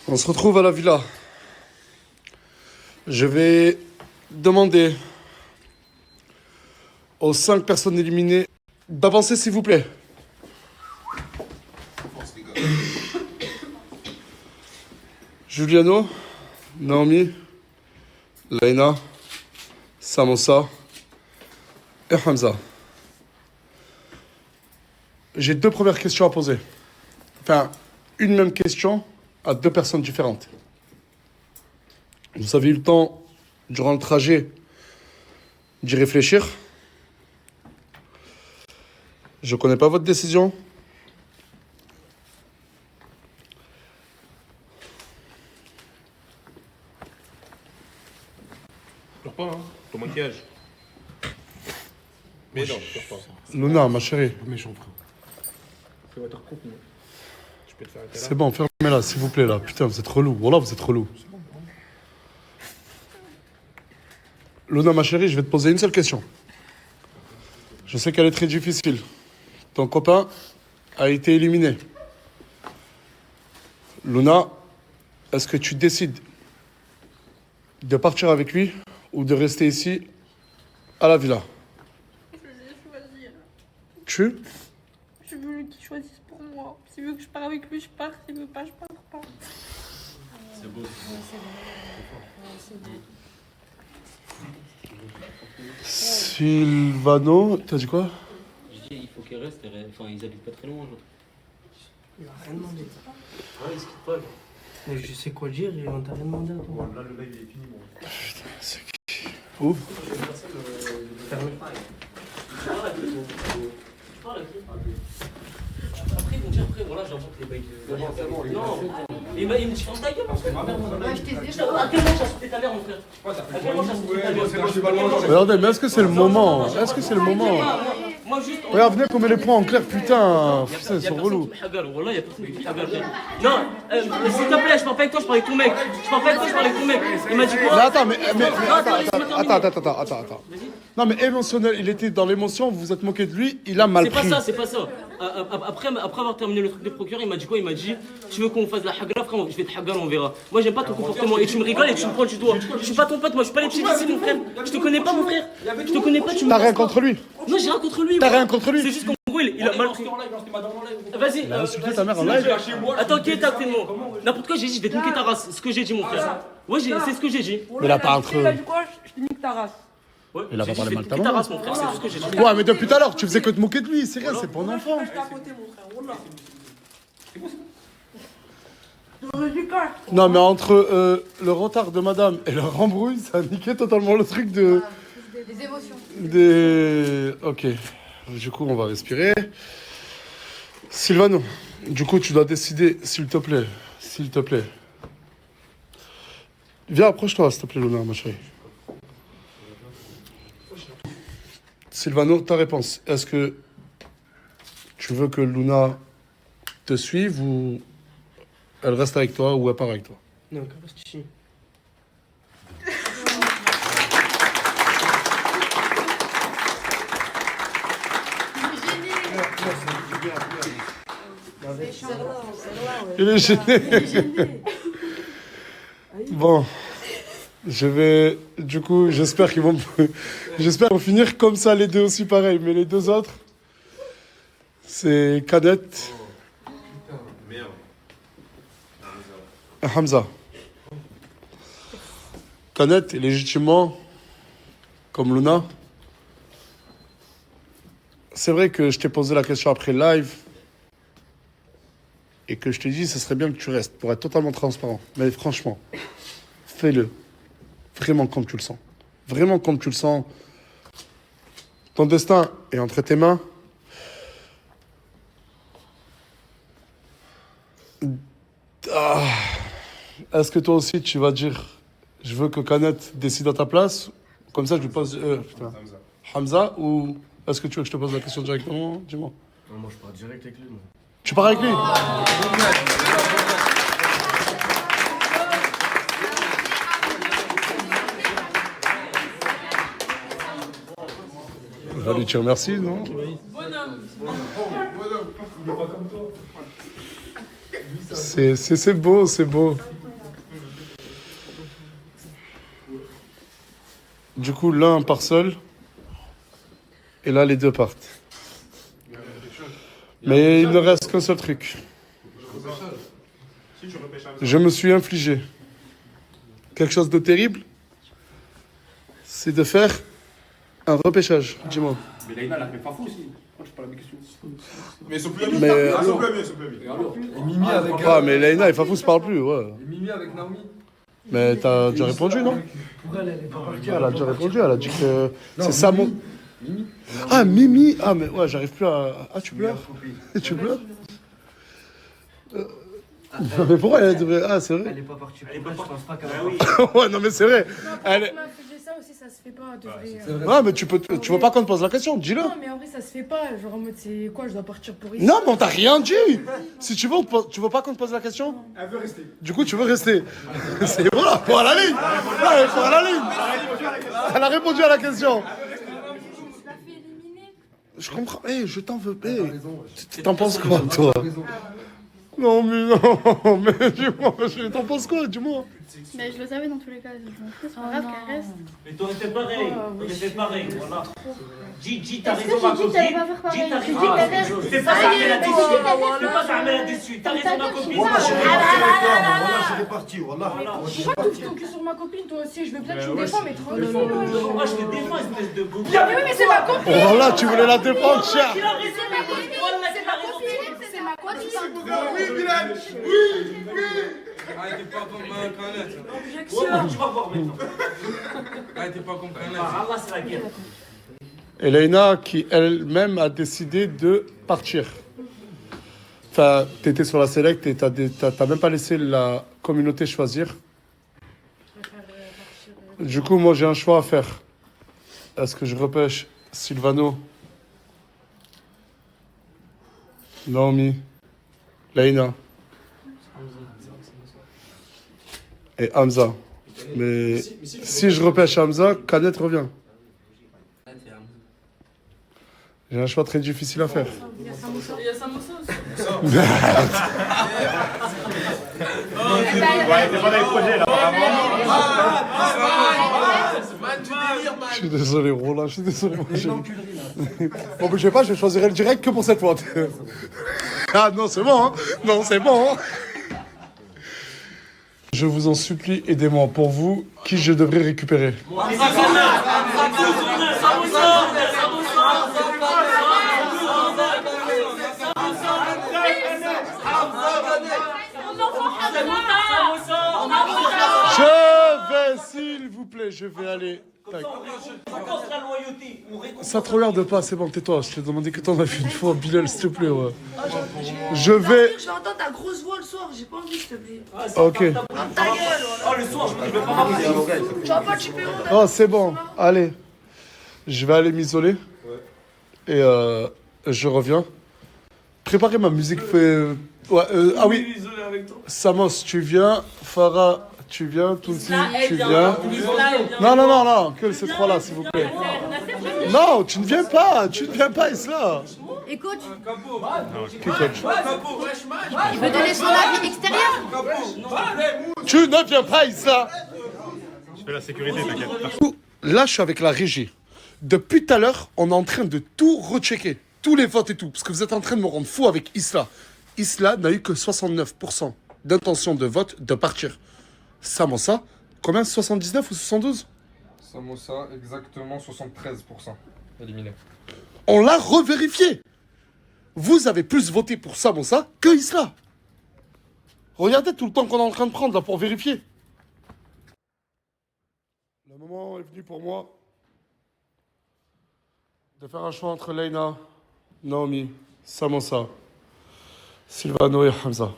On se retrouve à la villa. Je vais demander aux 5 personnes éliminées d'avancer, s'il vous plaît. Giuliano, Naomi, Laina, Samosa et Hamza. J'ai 2 premières questions à poser. Enfin, une même question à 2 personnes différentes. Vous avez eu le temps, durant le trajet, d'y réfléchir. Je ne connais pas votre décision. Pleure pas, hein, ton maquillage. Mais non, pleure pas. Luna, ma chérie. Méchant, frère. Fais-moi ta coupe, moi. Je peux te faire un câlin. C'est bon, fermez-la, s'il vous plaît, là. Putain, vous êtes relou. Voilà, vous êtes relou. Luna, ma chérie, je vais te poser une seule question. Je sais qu'elle est très difficile. Ton copain a été éliminé. Luna, est-ce que tu décides de partir avec lui ou de rester ici à la villa? Je vais choisir. Tu? Je veux qu'il choisisse pour moi. S'il veut que je parte avec lui, je pars. S'il veut pas, je pars pas. C'est beau. C'est beau. Sylvano, t'as dit quoi? Je dis, il faut qu'ils restent. Enfin, ils habitent pas très loin. Genre. Il a rien demandé. Ah, ils se quittent pas. Genre. Mais je sais quoi dire et on t'a rien demandé à toi. Là, le bail, il est fini, bon. Putain, c'est qui? Ouf. Fermé. Tu parles à qui? Après, ils vont dire, après, voilà, j'invente les bails de. C'est bon, Non, il me dit, ferme ta gueule, mon frère. À quel moment j'ai insulté ta mère, mon frère? À quel moment j'ai insulté ta mère? Regardez, mais est-ce que c'est le moment? Est-ce que c'est le moment? Moi, juste. Regarde, venez qu'on met les points en clair, putain. Putain, ils sont relous. Wallah, y'a personne qui me hagar. Non, s'il te plaît, je parle pas avec toi, je parle avec ton mec. Je parle pas avec toi, je parle avec ton mec. Il m'a dit Mais quoi? attends. Non, mais émotionnel, il était dans l'émotion, vous vous êtes moqué de lui, il a mal pris. C'est pas ça. Après avoir terminé le truc de procureur, il m'a dit quoi? Il m'a dit, tu veux qu'on fasse la hagra, frère, je vais te hagar, on verra. Moi, j'aime pas ton comportement et tu me rigoles et tu me prends du doigt. Je suis pas ton pote, moi, je suis pas les petits ici, mon frère. Je te connais pas, mon frère. Je te connais pas, tu me. T'as rien contre lui? Non, j'ai rien contre lui. T'as rien contre lui? C'est juste qu'en gros, il a mal pris. Vas-y. Il a insulté ta mère en live? Attends, qui est à côté de moi? N'importe quoi, j'ai dit, je vais te niquer ta race. C'est ce que j'ai dit, mon frère. Ouais, c'est ce que j'ai dit. Mais il a pas entre. Il a dit quoi? Je te nique ta race. Ouais, Il a pas parlé mal de ta ta maman. race, mon frère, c'est tout ce que j'ai dit. Ouais, mais depuis tout à l'heure, tu faisais que te moquer de lui, c'est rien, c'est pour un enfant. Reste à côté, mon frère. Wallah. J'aurais dû cacher. Non, mais entre le retard de madame et leur embrouille, ça a niqué totalement le truc de. Des émotions. Ok. Du coup, on va respirer. Sylvano, du coup, tu dois décider, s'il te plaît. S'il te plaît. Viens, approche-toi, s'il te plaît, Luna, ma chérie. Sylvano, ta réponse. Est-ce que tu veux que Luna te suive ou elle reste avec toi ou elle part avec toi? Non, reste ici. Il est gêné. Bon, je vais. Du coup, j'espère qu'ils vont. J'espère qu'ils vont finir comme ça, les deux aussi pareil. Mais les 2 autres, c'est Cadette et Hamza. Cadette, légitimement, comme Luna. C'est vrai que je t'ai posé la question après le live. Et que je te dis, ce serait bien que tu restes pour être totalement transparent. Mais franchement, fais-le. Vraiment comme tu le sens. Vraiment comme tu le sens. Ton destin est entre tes mains. Ah. Est-ce que toi aussi, tu vas dire, je veux que Canet décide à ta place? Comme ça, je lui pose... Hamza, ou est-ce que tu veux que je te pose la question directement? Dis-moi. Non, moi je pars direct avec lui. Moi. Tu pars avec lui? On va lui dire merci, non? C'est beau, c'est beau. Du coup, l'un part seul. Et là, les deux partent. Mais il ne reste qu'un seul truc. Je me suis infligé quelque chose de terrible. C'est de faire un repêchage. Dis-moi. Mais Laïna, elle a fait Fafou aussi. Pourquoi tu parles de questions? Mais ils sont plus amis. Mais- Ils sont plus amis, ils sont plus amis. Et Mimi avec. Ah, mais Laïna et Fafou se parlent plus, ouais. Et Mimi avec Naomi. Mais t'as déjà répondu, non? Pour elle, elle est pas partie. Elle a déjà répondu, elle a dit que c'est ça mon... Ah, Mimi. Ah, mais ouais, j'arrive plus à... Ah, tu pleures? Tu pleures? Mais pourquoi elle devrait... Ah, c'est vrai. Elle est pas partie. Elle est pas partie. Je pense pas qu'elle Ouais, non, mais c'est vrai. Elle est- On m'a fait ça aussi, ça se fait pas. De vrai. Ouais, mais tu veux pas qu'on te pose la question, dis-le. Non, mais en vrai, ça se fait pas. Genre en mode, c'est quoi, je dois partir pour ici. Non, mais on t'a rien dit. Si tu veux, tu veux pas qu'on te pose la question? Elle veut rester. Du coup, tu veux rester. C'est voilà, faut à la ligne. Ouais, faut à la ligne. Elle a répondu à la question. Je me suis pas fait éliminer. Je comprends. Je t'en veux pas. T'en penses quoi, toi? Non, mais non. Mais dis-moi, t'en penses quoi, dis-moi? Mais je le savais dans tous les cas. Je m'en fous, c'est pas grave qu'elle reste. Mais t'aurais fait pareil. T'aurais fait pareil, voilà. Dis, t'as Est-ce que raison, ma j'ai dit que t'allais copine. pas faire pareil? Dis, t'as J'ai dit raison. qu'elle reste. Fais pas ça, Allez, mais la toi. déçue. Fais Fais pas ça, mais la déçue. T'as raison, ma copine. Moi, je suis Pourquoi tu ouvres ton cul sur ma copine, toi aussi? Je veux bien que tu me défends, mais tranquille. Moi, je te défends, espèce de bourgeois. Mais oui, mais c'est ma copine! Oh là, tu voulais la défendre, cher. Il a raison, C'est ma copine! C'est ma copine! C'est ma copine! Oui, Bilal. Ah, t'es pas comme un canette. Ouais, tu vas voir maintenant. Ah, t'es pas comme canette. Ah, Allah, c'est la guerre. Elena qui elle-même a décidé de partir. Enfin, t'étais sur la select et t'as même pas laissé la communauté choisir. Du coup, moi j'ai un choix à faire. Est-ce que je repêche Silvano, Naomi, Leïna et Hamza? Mais si je repêche Hamza, Canet revient. J'ai un choix très difficile à faire. Il y a Samosa aussi. Ouais, t'es pas dans les projets là, Je suis désolé, Roland, je suis désolé. Bon, mais je sais pas, je choisirai le direct que pour cette fois. Ah non, c'est bon, hein. Non, c'est bon, hein. Je vous en supplie, aidez-moi. Pour vous, qui je devrais récupérer? Je vais, s'il vous plaît, je vais aller. Tac. Ça te regarde pas, c'est bon, tais-toi. Je t'ai demandé que t'en as fait une fois, Bilal, s'il te plaît, ouais. Je vais. Je vais entendre ta grosse voix le soir, j'ai pas envie, s'il te plaît. Ok. Ta gueule, Oh, le soir, je vais pas m'appeler. tu vas pas tuer Oh, c'est bon. Allez. Je vais aller m'isoler. Et je reviens. Préparez ma musique. Ouais, ah oui. Samos, tu viens. Farah, tu viens. Tounsi, tu viens. Non, que ces trois-là, s'il vous plaît. Non, tu ne viens pas. Tu ne viens pas, Isla. Et coach, Qui coach? il veut donner son avis extérieur. Tu ne viens pas, Isla. Je fais la sécurité, t'inquiète. Là, je suis avec la régie. Depuis tout à l'heure, on est en train de tout rechecker. Tous les votes et tout. Parce que vous êtes en train de me rendre fou avec Isla. Isla n'a eu que 69% d'intention de vote de partir. Samosa, combien? 79 ou 72? Samosa, exactement 73%. Éliminé. On l'a revérifié. Vous avez plus voté pour Samosa que Isla. Regardez tout le temps qu'on est en train de prendre là pour vérifier. Le moment est venu pour moi de faire un choix entre Leïna, Naomi, Samosa, Silvano et Hamza.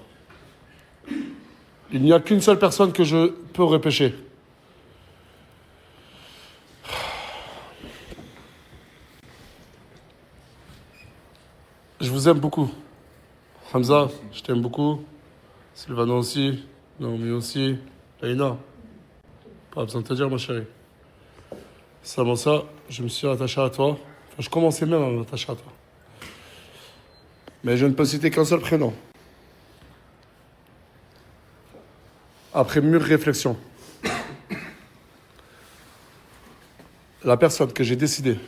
Il n'y a qu'une seule personne que je peux repêcher. Je vous aime beaucoup. Hamza, je t'aime beaucoup. Silvano aussi. Naomi aussi. Leïna, pas besoin de te dire, ma chérie. Samosa, je me suis attaché à toi. Enfin, je commençais même à m'attacher à toi. Mais je ne peux citer qu'un seul prénom. Après mûre réflexion. la personne que j'ai décidé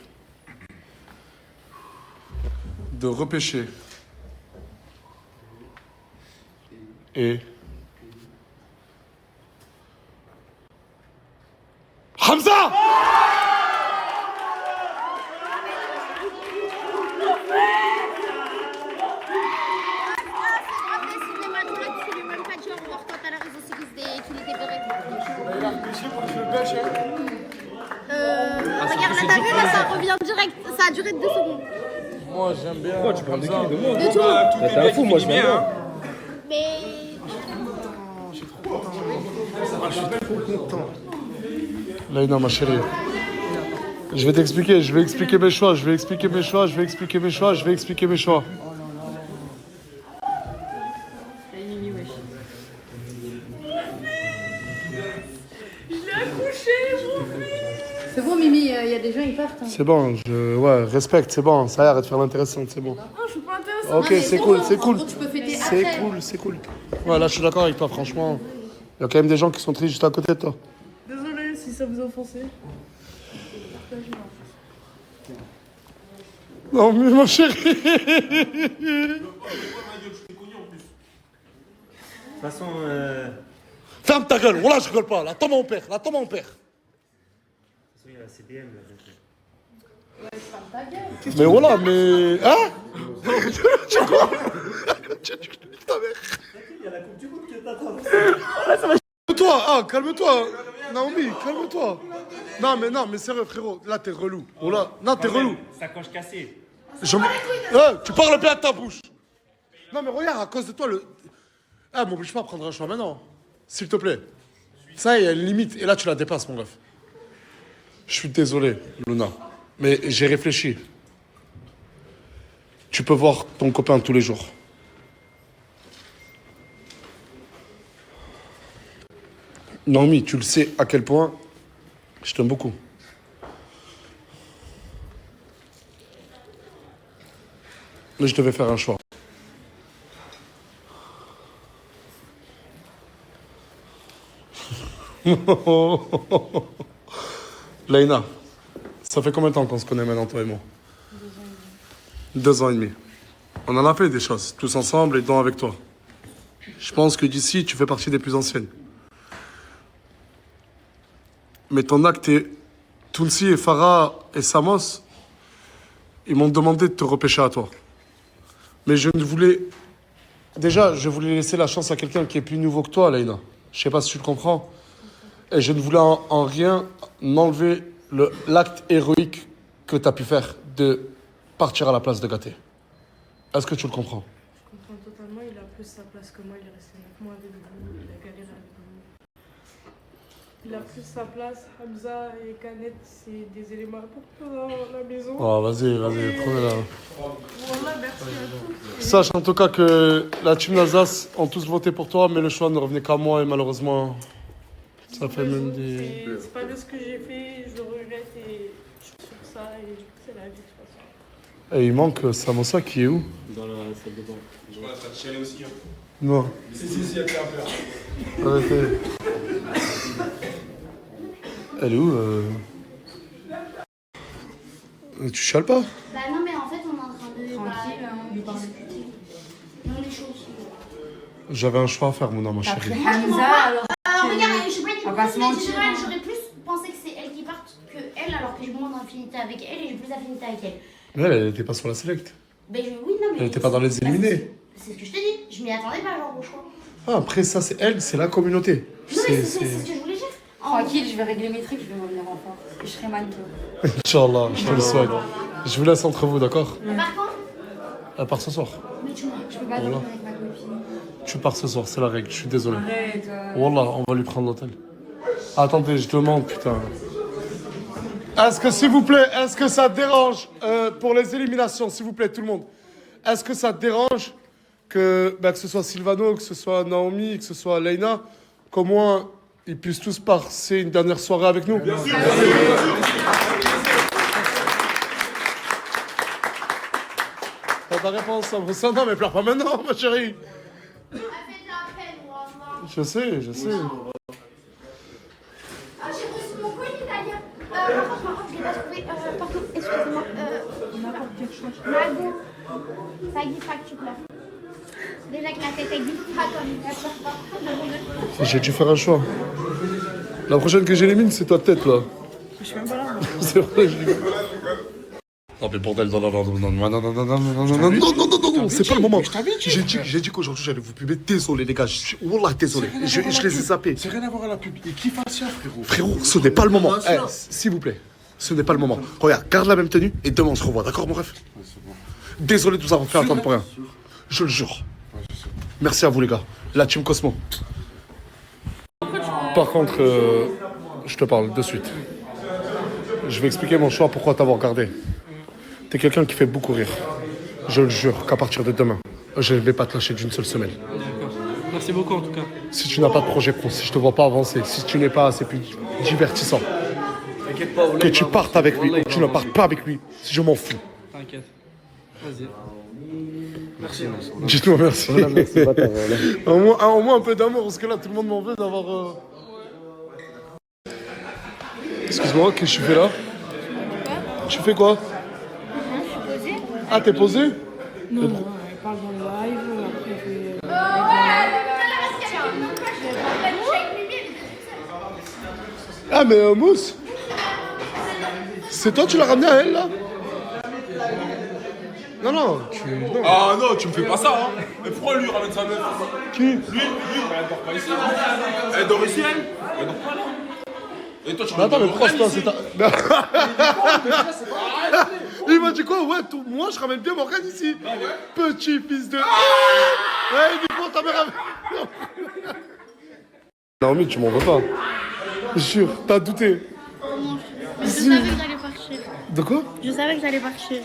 de repêcher est Hamza. Regarde, là, t'as vu, là, ça revient direct. Ça a duré 2 secondes. Moi j'aime bien. Pourquoi tu parles de qui? De moi? De toi. T'es un fou, moi je viens bien. Mais. Laïna, ma chérie. Je vais t'expliquer, je vais expliquer mes choix, je vais expliquer mes choix, je vais expliquer mes choix, je vais expliquer mes choix. C'est bon, Mimi, il y a des gens, ils partent. C'est bon, ouais, respecte, c'est bon, ça a l'air de faire l'intéressante, c'est bon. Non, je suis pas intéressante. Ok, c'est cool, c'est cool. Tu peux fêter C'est après. cool, c'est cool. Ouais, là je suis d'accord avec toi, franchement. Il y a quand même des gens qui sont tristes juste à côté de toi. Désolée si ça vous a offensé. Non mais ma chérie. De toute façon, Ferme ta gueule, voilà je rigole pas, là tombe mon père, là tombe mon père. il y a la CDM là. Mais voilà, mais... Hein. Tu quoi? Ta mère. Il y a la Coupe du Monde qui est attendue. Calme-toi, ah, calme-toi. Naomi, calme-toi. Non, mais sérieux, frérot, là, t'es relou. Oh là, non, t'es relou. Sacoche cassée. Tu parles bien de ta bouche. Non, mais regarde, à cause de toi, m'oblige pas à prendre un choix maintenant. S'il te plaît. Ça, il y a une limite. Et là, tu la dépasses, mon ref. Je suis désolé, Luna. Mais j'ai réfléchi. Tu peux voir ton copain tous les jours. Naomi, tu le sais à quel point je t'aime beaucoup. Mais je devais faire un choix. Laïna, ça fait combien de temps qu'on se connaît maintenant, toi et moi? 2 ans et demi. On en a fait des choses, tous ensemble et dont avec toi. Je pense que d'ici, tu fais partie des plus anciennes. Mais ton acte est... Tounsi et Farah et Samos, ils m'ont demandé de te repêcher à toi. Mais je ne voulais... Déjà, je voulais laisser la chance à quelqu'un qui est plus nouveau que toi, Laïna. Je sais pas si tu le comprends. Et je ne voulais en rien enlever l'acte héroïque que tu as pu faire de partir à la place de Gaté. Est-ce que tu le comprends? Je comprends totalement, il a plus sa place que moi, il est resté 9 mois avec vous, il a galéré avec vous. Il a plus sa place, Hamza et Kanet, c'est des éléments importants dans la maison. Oh, vas-y, prenez-la. Voilà, merci à tous. Sache en tout cas que la team d'Alsace ont tous voté pour toi, mais le choix ne revenait qu'à moi et malheureusement, ça fait même des... C'est pas bien ce que j'ai fait, je le regrette et je suis sur ça et c'est la vie de toute façon. Et il manque Samosa qui est où? Dans la salle de bain. Je vois, ça te chialer aussi. Hein. Non. Si, il y a peur. Arrêtez. Elle est où Tu chiales pas? Bah non, mais en fait, on est en train de discuter. Non, les choses. J'avais un choix à faire, mon ma chérie. Hamza, alors. Regarde, je suis pas On va pas se mentir, naturelle, hein. j'aurais plus pensé que c'est elle qui parte que elle, alors que j'ai moins d'affinité avec elle et j'ai plus d'affinité avec elle. Mais elle était pas sur la select. Ben oui, non, mais. Elle était pas dans les éliminés. C'est ce que je te dis, je m'y attendais pas, genre, au choix. Ah, après, ça, c'est elle, c'est la communauté. Non, mais c'est ce que je voulais dire. Tranquille, je vais régler mes trucs, je vais revenir en force. Et je serai mannequin. Inch'Allah, je te le souhaite. Je vous laisse entre vous, d'accord? Par contre, Elle part ce soir. mais tu Je peux pas Voilà. dormir avec ma copine. Tu pars ce soir, c'est la règle, je suis désolé. Arrête. Wallah, on va lui prendre l'hôtel. Attendez, je demande, putain. Est-ce que, s'il vous plaît, est-ce que ça te dérange pour les éliminations, s'il vous plaît, tout le monde? Est-ce que ça te dérange que ce soit Silvano, que ce soit Naomi, que ce soit Leïna, qu'au moins ils puissent tous passer une dernière soirée avec nous? T'as ta réponse, ça? Non, mais pleure pas maintenant, ma chérie. Elle fait de la peine, moi. Je sais, je sais. Ah, j'ai reçu mon colis d'ailleurs. Par contre, je l'ai pas pas Guy Frac, tu pleures. Déjà que la tête est Guy Frac, comme elle pleure pas. J'ai dû faire un choix. La prochaine que j'élimine, c'est ta tête là. Je suis même pas là. C'est vrai, je rigole. Non mais bordel, non, c'est pas le moment. J'ai dit qu'aujourd'hui j'allais vous publier. Désolé les gars, je suis wallah désolé. Je les ai zappés. C'est rien à voir à la pub. Et qui fasse ça, frérot? Frérot, ce n'est pas le moment. S'il vous plaît, ce n'est pas le moment. Regarde, garde la même tenue et demain on se revoit, d'accord mon ref? Désolé de vous avoir fait attendre pour rien. Je le jure. Merci à vous les gars. La team Cosmo. Par contre, je te parle de suite. Je vais expliquer mon choix, pourquoi t'avoir gardé. T'es quelqu'un qui fait beaucoup rire. Je le jure qu'à partir de demain, je ne vais pas te lâcher d'une seule semaine. D'accord. Merci beaucoup en tout cas. Si tu n'as pas de projet pro, si je te vois pas avancer, si tu n'es pas assez plus divertissant, que tu partes avec lui ou que tu ne partes pas avec lui, si je m'en fous. T'inquiète. Vas-y. Merci. Dites-moi merci. Voilà, merci au moins un peu d'amour, parce que là, tout le monde m'en veut d'avoir... Excuse-moi, qu'est-ce que tu fais là? Tu fais quoi? Je suis posée. Ah, t'es posé? Non, non, elle parle dans le live, après je vais... Ah, mais Mousse, c'est toi, tu l'as ramené à elle, là? Non, non, non. Ah non, tu me fais pas ça, hein. Mais pourquoi lui ramène sa meuf? Qui? Lui, elle dort pas ici. Elle dort ici, elle? Elle dort pas là. Et toi, tu Mais attends, mais pourquoi c'est pas... ici? Il m'a dit quoi? Ouais, moi, je ramène bien Morgane ici. Petit fils de... Ouais, du coup, ta mère... Naomi, tu m'en veux pas. Jure, t'as douté. Je savais que j'allais partir. De quoi? Je savais que j'allais partir.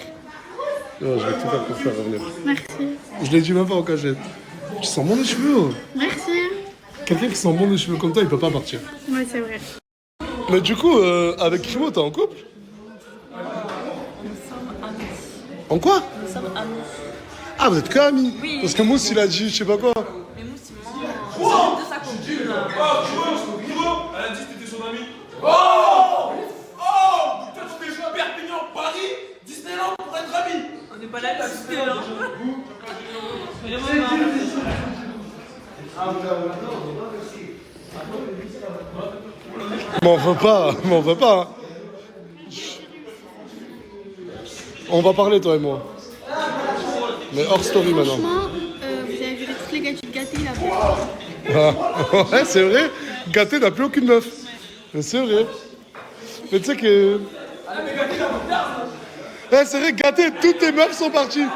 Non, je vais tout faire pour faire revenir. Merci. Je l'ai dit même pas en cachette. Tu sens bon les cheveux, oh. Merci. Quelqu'un qui sent bon les cheveux comme toi, il peut pas partir. Oui, c'est vrai. Mais du coup, avec Crimo, t'es en couple? En quoi? Nous sommes amis. Ah, vous êtes que amis? Oui. Parce que Mousse, il a dit, je sais pas quoi. Mais Mousse, il ment. C'est de sa copine. Elle a dit que t'étais son ami. Oh! Oh! Toi, tu fais Perpignan, Paris, Disneyland pour être ami. On n'est pas là à discuter, hein. Vraiment M'en veux pas. Hein. On va parler, toi et moi. Mais hors story maintenant. Franchement, vous avez vu tous les gars du gâté là. Ah, ouais, c'est vrai. Gâté n'a plus aucune meuf. Mais c'est vrai. Mais tu sais que... Ouais, c'est vrai, Gâté, toutes tes meufs sont parties.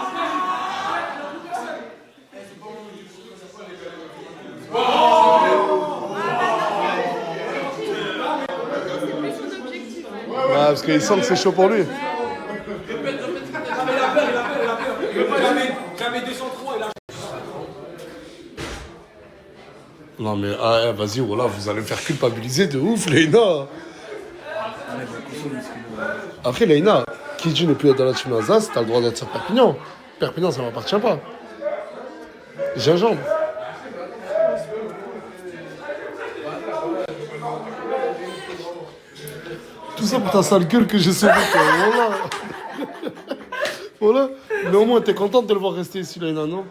Ouais, parce qu'il sent que c'est chaud pour lui. Jamais 203 et là. Non mais vas-y, voilà, vous allez me faire culpabiliser de ouf, Leïna. Après, Leïna, qui dit ne plus être dans la team Alsace, t'as le droit d'être sur Perpignan. Perpignan, ça m'appartient pas. Gingembre. Tout ça pour ta sale gueule que j'ai sauvée, quoi. Voilà. Voilà. Mais au moins, t'es contente de le voir rester ici, Leïna, non?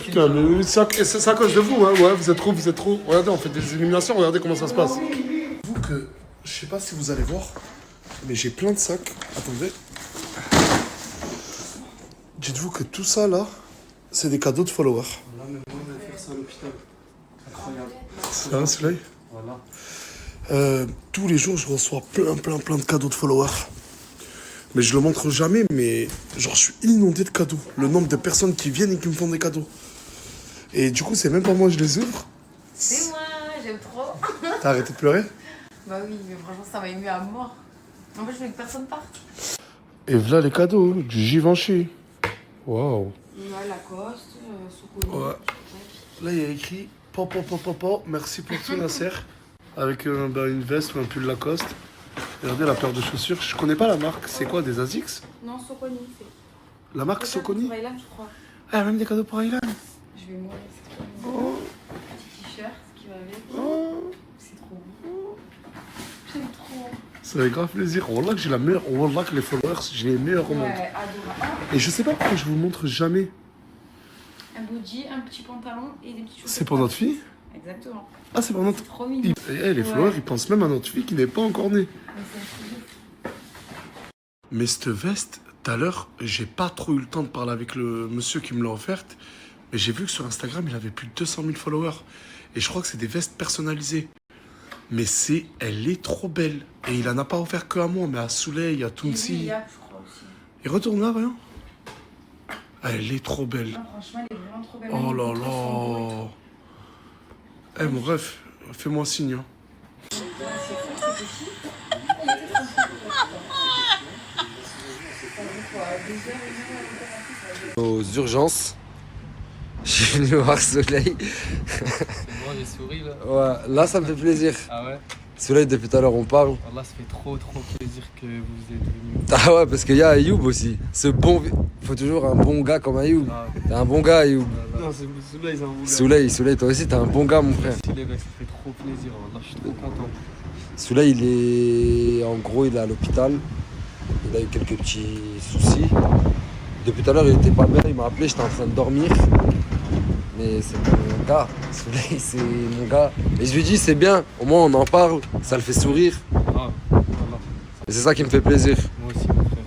Putain, mais c'est à cause de vous, hein. Ouais, vous êtes trop. Regardez, on fait des éliminations, regardez comment ça se passe. Vous que, je sais pas si vous allez voir, mais j'ai plein de sacs. Attendez. Dites-vous que tout ça, là, c'est des cadeaux de followers. Là, mais moi, on va faire ça à l'hôpital. Incroyable. C'est un soleil. Voilà. Tous les jours, je reçois plein de cadeaux de followers. Mais je le montre jamais, mais genre, je suis inondé de cadeaux. Le nombre de personnes qui viennent et qui me font des cadeaux. Et du coup, c'est même pas moi je les ouvre. C'est moi, j'aime trop. T'as arrêté de pleurer? Bah oui, mais franchement, ça m'a ému à mort. En fait, je voulais que personne parte. Et voilà les cadeaux, du Givenchy. Waouh. Ouais, Lacoste, Soconi. Ouais. Là, il y a écrit po, merci pour tout, Nasser. Avec une veste ou un pull Lacoste. Regardez la paire de chaussures. Je connais pas la marque. C'est quoi, des Asics? Non, Soconi, c'est. La marque C'est Soconi? pour Aylan, je crois. Ah, même des cadeaux pour Aylan. Je vais mourir, c'est trop beau. Petit t-shirt qui va avec. C'est trop beau. J'aime trop. Ça fait grave plaisir. Wallah que j'ai la meilleure. Wallah que les followers, j'ai les meilleurs au monde. Ouais, adorable. Et je sais pas pourquoi je vous montre jamais. Un body, un petit pantalon et des petites chaussettes. C'est pour notre fille? Exactement. Ah, c'est pour notre. Trop mignon. Les followers, ils pensent même à notre fille qui n'est pas encore née. Mais c'est un truc de fou. Mais cette veste, tout à l'heure, j'ai pas trop eu le temps de parler avec le monsieur qui me l'a offerte. Mais j'ai vu que sur Instagram, il avait plus de 200 000 followers. Et je crois que c'est des vestes personnalisées. Mais elle est trop belle. Et il en a pas offert que à moi, mais à Souley, à Tounsi. Il y a, je crois aussi. Il retourne là, rien. Elle est trop belle. Non, franchement, elle est vraiment trop belle. Oh là Même les contrastes sont beaux et là. Eh mon ref, fais-moi signe. Hein. tout. C'est fou, c'est petit. Aux urgences, je suis venu voir Soleil. C'est bon, j'ai souri là. Ouais, là ça me fait plaisir. Ah ouais? Soleil, depuis tout à l'heure on parle. Allah, ça fait trop plaisir que vous êtes venu. Ah ouais, parce qu'il y a Ayoub aussi. Faut toujours un bon gars comme Ayoub. Ah, T'es un bon gars, Ayoub. non, c'est Souley, c'est un bon gars. Soleil, toi aussi, t'es un bon gars, mon frère. Merci les mecs, ça fait trop plaisir. Allah, je suis trop content. Soleil, en gros, il est à l'hôpital. Il a eu quelques petits soucis. Depuis tout à l'heure, il était pas bien. Il m'a appelé, j'étais en train de dormir. Mais c'est mon gars. Soleil, c'est mon gars. Et je lui dis, c'est bien. Au moins, on en parle. Ça le fait sourire. Ah, voilà. Et c'est ça qui me fait plaisir. Moi aussi, mon frère.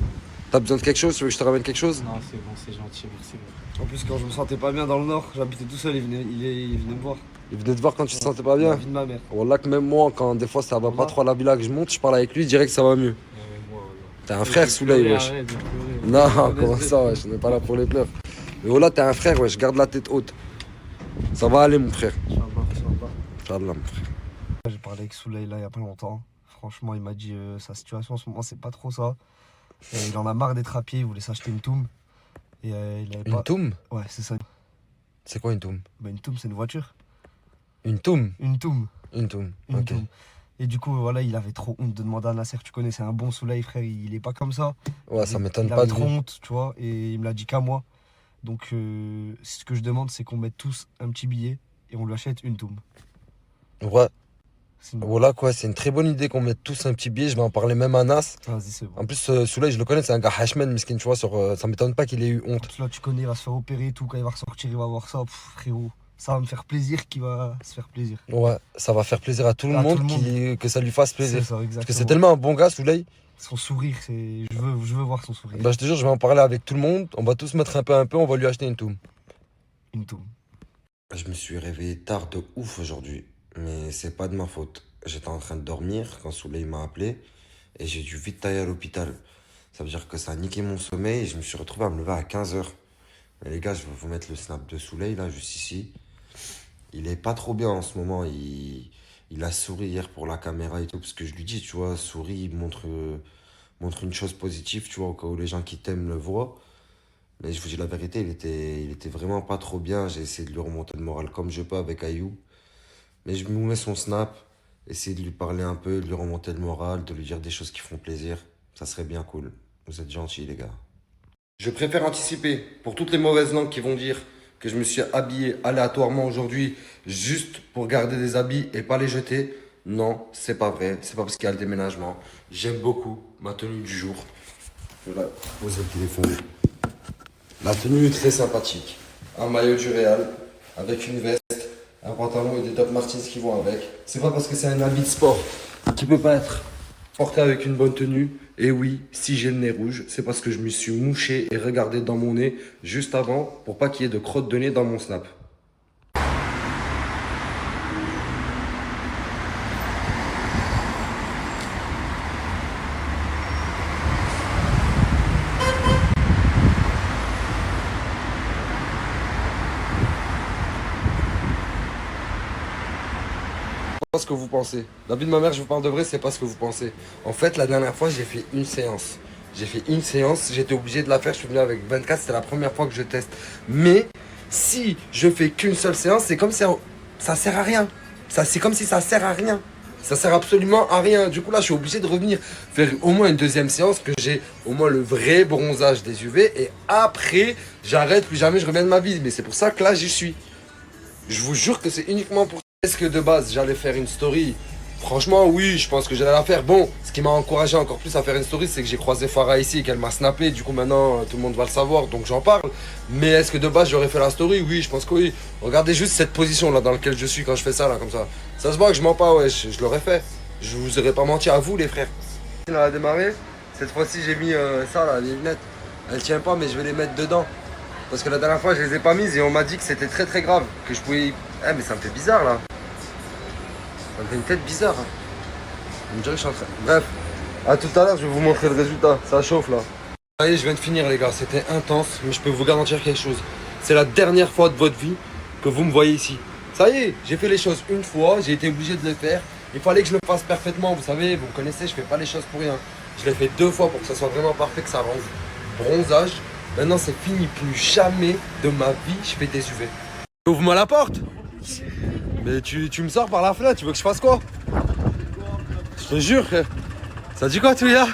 T'as besoin de quelque chose? Tu veux que je te ramène quelque chose? Non, c'est bon, c'est gentil, merci. En plus, quand je me sentais pas bien dans le nord, j'habitais tout seul, il venait me voir. Il venait te voir quand tu te sentais pas bien? La vie de ma mère. Wallah que même moi, quand des fois ça va pas trop à la villa que je monte, je parle avec lui, je dirais que ça va mieux. T'es un frère, Souley, wesh. Non, comment ça, wesh, on n'est pas là pour les pleurs. Mais voilà, t'es un frère, wesh, garde la tête haute. Ça va aller, mon frère. Inch'Allah, mon frère. J'ai parlé avec Souley là il y a pas longtemps. Franchement, il m'a dit sa situation en ce moment, c'est pas trop ça. Et il en a marre d'être à pied, il voulait s'acheter une Toum. Et il avait Une Toum? Ouais, c'est ça. C'est quoi une Toum? Bah, une Toum, c'est une voiture. Une Toum? Une Toum. Une Toum, Une ok. Toum. Et du coup, voilà, il avait trop honte de demander à Nasser, tu connais, c'est un bon Souley, frère, il est pas comme ça. Ouais, ça m'étonne il pas avait de trop lui. honte, tu vois, et il me l'a dit qu'à moi. Donc, ce que je demande, c'est qu'on mette tous un petit billet et on lui achète une Toum. Ouais. Sinon- Voilà quoi, c'est une très bonne idée qu'on mette tous un petit billet, je vais en parler même à Nas. Vas-y, c'est bon. En plus, Souley, je le connais, c'est un gars hashman, miskin, tu vois, ça m'étonne pas qu'il ait eu En honte. plus, là, tu connais, il va se faire opérer et tout. Quand il va ressortir, il va voir ça. Pff, frérot, ça va me faire plaisir qu'il va se faire plaisir. Ouais, ça va faire plaisir à tout le À tout monde, le monde. que ça lui fasse plaisir. C'est ça, exactement. Parce que c'est tellement un bon gars, Souley. Son sourire, c'est. Je veux voir son sourire. Bah, je te jure, je vais en parler avec tout le monde. On va tous mettre un peu, on va lui acheter une Toum. Une Toum. Je me suis réveillé tard de ouf aujourd'hui, mais c'est pas de ma faute. J'étais en train de dormir quand Souley m'a appelé et j'ai dû vite tailler à l'hôpital. Ça veut dire que ça a niqué mon sommeil et je me suis retrouvé à me lever à 15h. Mais les gars, je vais vous mettre le snap de Souley là, juste ici. Il est pas trop bien en ce moment. Il a souri hier pour la caméra et tout, parce que je lui dis, tu vois, souris, montre une chose positive, tu vois, au cas où les gens qui t'aiment le voient. Mais je vous dis la vérité, il était vraiment pas trop bien. J'ai essayé de lui remonter le moral comme je peux avec Ayoub. Mais je vous mets son snap, essayer de lui parler un peu, de lui remonter le moral, de lui dire des choses qui font plaisir. Ça serait bien cool. Vous êtes gentils, les gars. Je préfère anticiper pour toutes les mauvaises langues qui vont dire que je me suis habillé aléatoirement aujourd'hui juste pour garder des habits et pas les jeter. Non, c'est pas vrai. C'est pas parce qu'il y a le déménagement. J'aime beaucoup ma tenue du jour. Je vais la poser le téléphone. La tenue est très sympathique. Un maillot du Real avec une veste, un pantalon et des Doc Martens qui vont avec. C'est pas parce que c'est un habit de sport qui peut pas être porté avec une bonne tenue. Et oui, si j'ai le nez rouge, c'est parce que je me suis mouché et regardé dans mon nez juste avant pour pas qu'il y ait de crottes de nez dans mon snap. Pas ce que vous pensez. La vie de ma mère, je vous parle de vrai, c'est pas ce que vous pensez. En fait, la dernière fois, j'ai fait une séance. J'étais obligé de la faire, je suis venu avec 24, c'était la première fois que je teste. Mais si je fais qu'une seule séance, c'est comme si ça sert à rien. C'est comme si ça sert à rien. Ça sert absolument à rien. Du coup, là, je suis obligé de revenir faire au moins une deuxième séance, que j'ai au moins le vrai bronzage des UV. Et après, j'arrête, plus jamais je reviens de ma vie. Mais c'est pour ça que là, j'y suis. Je vous jure que c'est uniquement pour... Est-ce que de base, j'allais faire une story Franchement, oui, je pense que j'allais la faire. Bon, ce qui m'a encouragé encore plus à faire une story, c'est que j'ai croisé Farah ici et qu'elle m'a snappé. Du coup, maintenant, tout le monde va le savoir, donc j'en parle. Mais est-ce que de base, j'aurais fait la story? Oui, je pense que oui. Regardez juste cette position-là dans laquelle je suis quand je fais ça, là, comme ça. Ça se voit que je mens pas, ouais, je l'aurais fait. Je vous aurais pas menti à vous, les frères. Elle a démarré. Cette fois-ci, j'ai mis ça, là, les lunettes. Elles tiennent pas, mais je vais les mettre dedans. Parce que la dernière fois, je les ai pas mises et on m'a dit que c'était très très grave. Que je pouvais... Eh, mais ça me fait bizarre, là. Ça me fait une tête bizarre. Hein. On me dirait que je suis en train... Bref, à tout à l'heure, je vais vous montrer le résultat. Ça chauffe là. Ça y est, je viens de finir les gars. C'était intense, mais je peux vous garantir quelque chose. C'est la dernière fois de votre vie que vous me voyez ici. Ça y est, j'ai fait les choses une fois, j'ai été obligé de les faire. Il fallait que je le fasse parfaitement, vous savez, vous me connaissez, je fais pas les choses pour rien. Je l'ai fait 2 fois pour que ça soit vraiment parfait, que ça rende bronzage. Maintenant, c'est fini. Plus jamais de ma vie, je fais des UV. Ouvre-moi la porte. Mais tu me sors par la fenêtre, tu veux que je fasse quoi? Je te jure, frère. Ça dit quoi, Touya?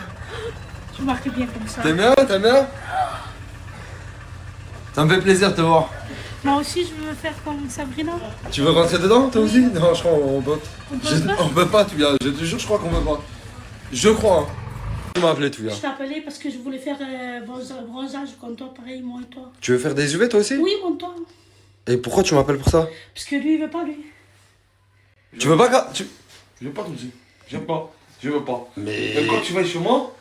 Tu marques bien comme ça. T'aimes bien? T'aimes bien? Ça me fait plaisir de te voir. Moi aussi, je veux faire comme Sabrina. Tu veux rentrer dedans, toi aussi? Non, je crois on peut. On peut pas, Touya. Je te jure, je crois qu'on peut pas. Je crois. Hein. Tu m'as appelé, Touya. Je t'ai appelé parce que je voulais faire bronzage comme toi, pareil, moi et toi. Tu veux faire des UV, toi aussi? Oui, comme toi. Et pourquoi tu m'appelles pour ça? Parce que lui, il veut pas, lui. Tu veux pas Je veux pas tout dire. J'aime pas. Je veux pas. Mais... Même quand tu vas chez moi,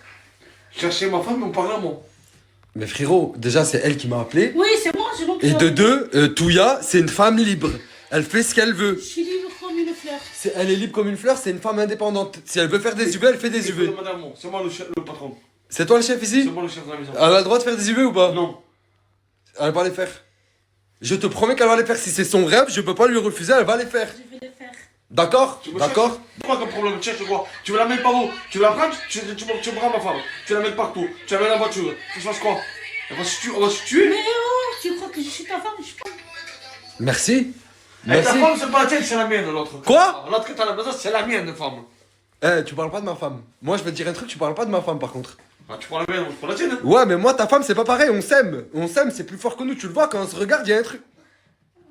chercher ma femme, on parle à moi. Mais frérot, déjà c'est elle qui m'a appelé. Oui, c'est moi, c'est moi qui Et de 2, Touya, c'est une femme libre. Elle fait ce qu'elle veut. Je suis libre comme une fleur. Elle est libre comme une fleur, c'est une femme indépendante. Si elle veut faire des UV, elle fait des UV. Madame, c'est moi le patron. C'est toi le chef ici? C'est moi le chef de la maison. Elle a le droit de faire des UV ou pas? Non. Elle va les faire. Je te promets qu'elle va les faire. Si c'est son rêve, je peux pas lui refuser, elle va les faire. Je vais les faire. D'accord? D'accord? C'est quoi comme problème? Tu cherches quoi? Tu veux la mettre par où? Tu veux la prendre? Tu prends ma femme. Tu la mets partout. Tu la mets dans la voiture. Tu fasses quoi? On va se tuer. Mais oh, tu crois que je suis ta femme? Je suis pas... Merci. Et Merci. ta femme, c'est pas la tienne, c'est la mienne, l'autre. Quoi? L'autre que t'as à la maison, c'est la mienne, femme. Eh, tu parles pas de ma femme. Moi, je vais te dire un truc, tu parles pas de ma femme par contre. Bah, tu prends la mienne, je prends la tienne. Ouais, mais moi, ta femme, c'est pas pareil, on s'aime. On s'aime, c'est plus fort que nous. Tu le vois, quand on se regarde, il y a un truc.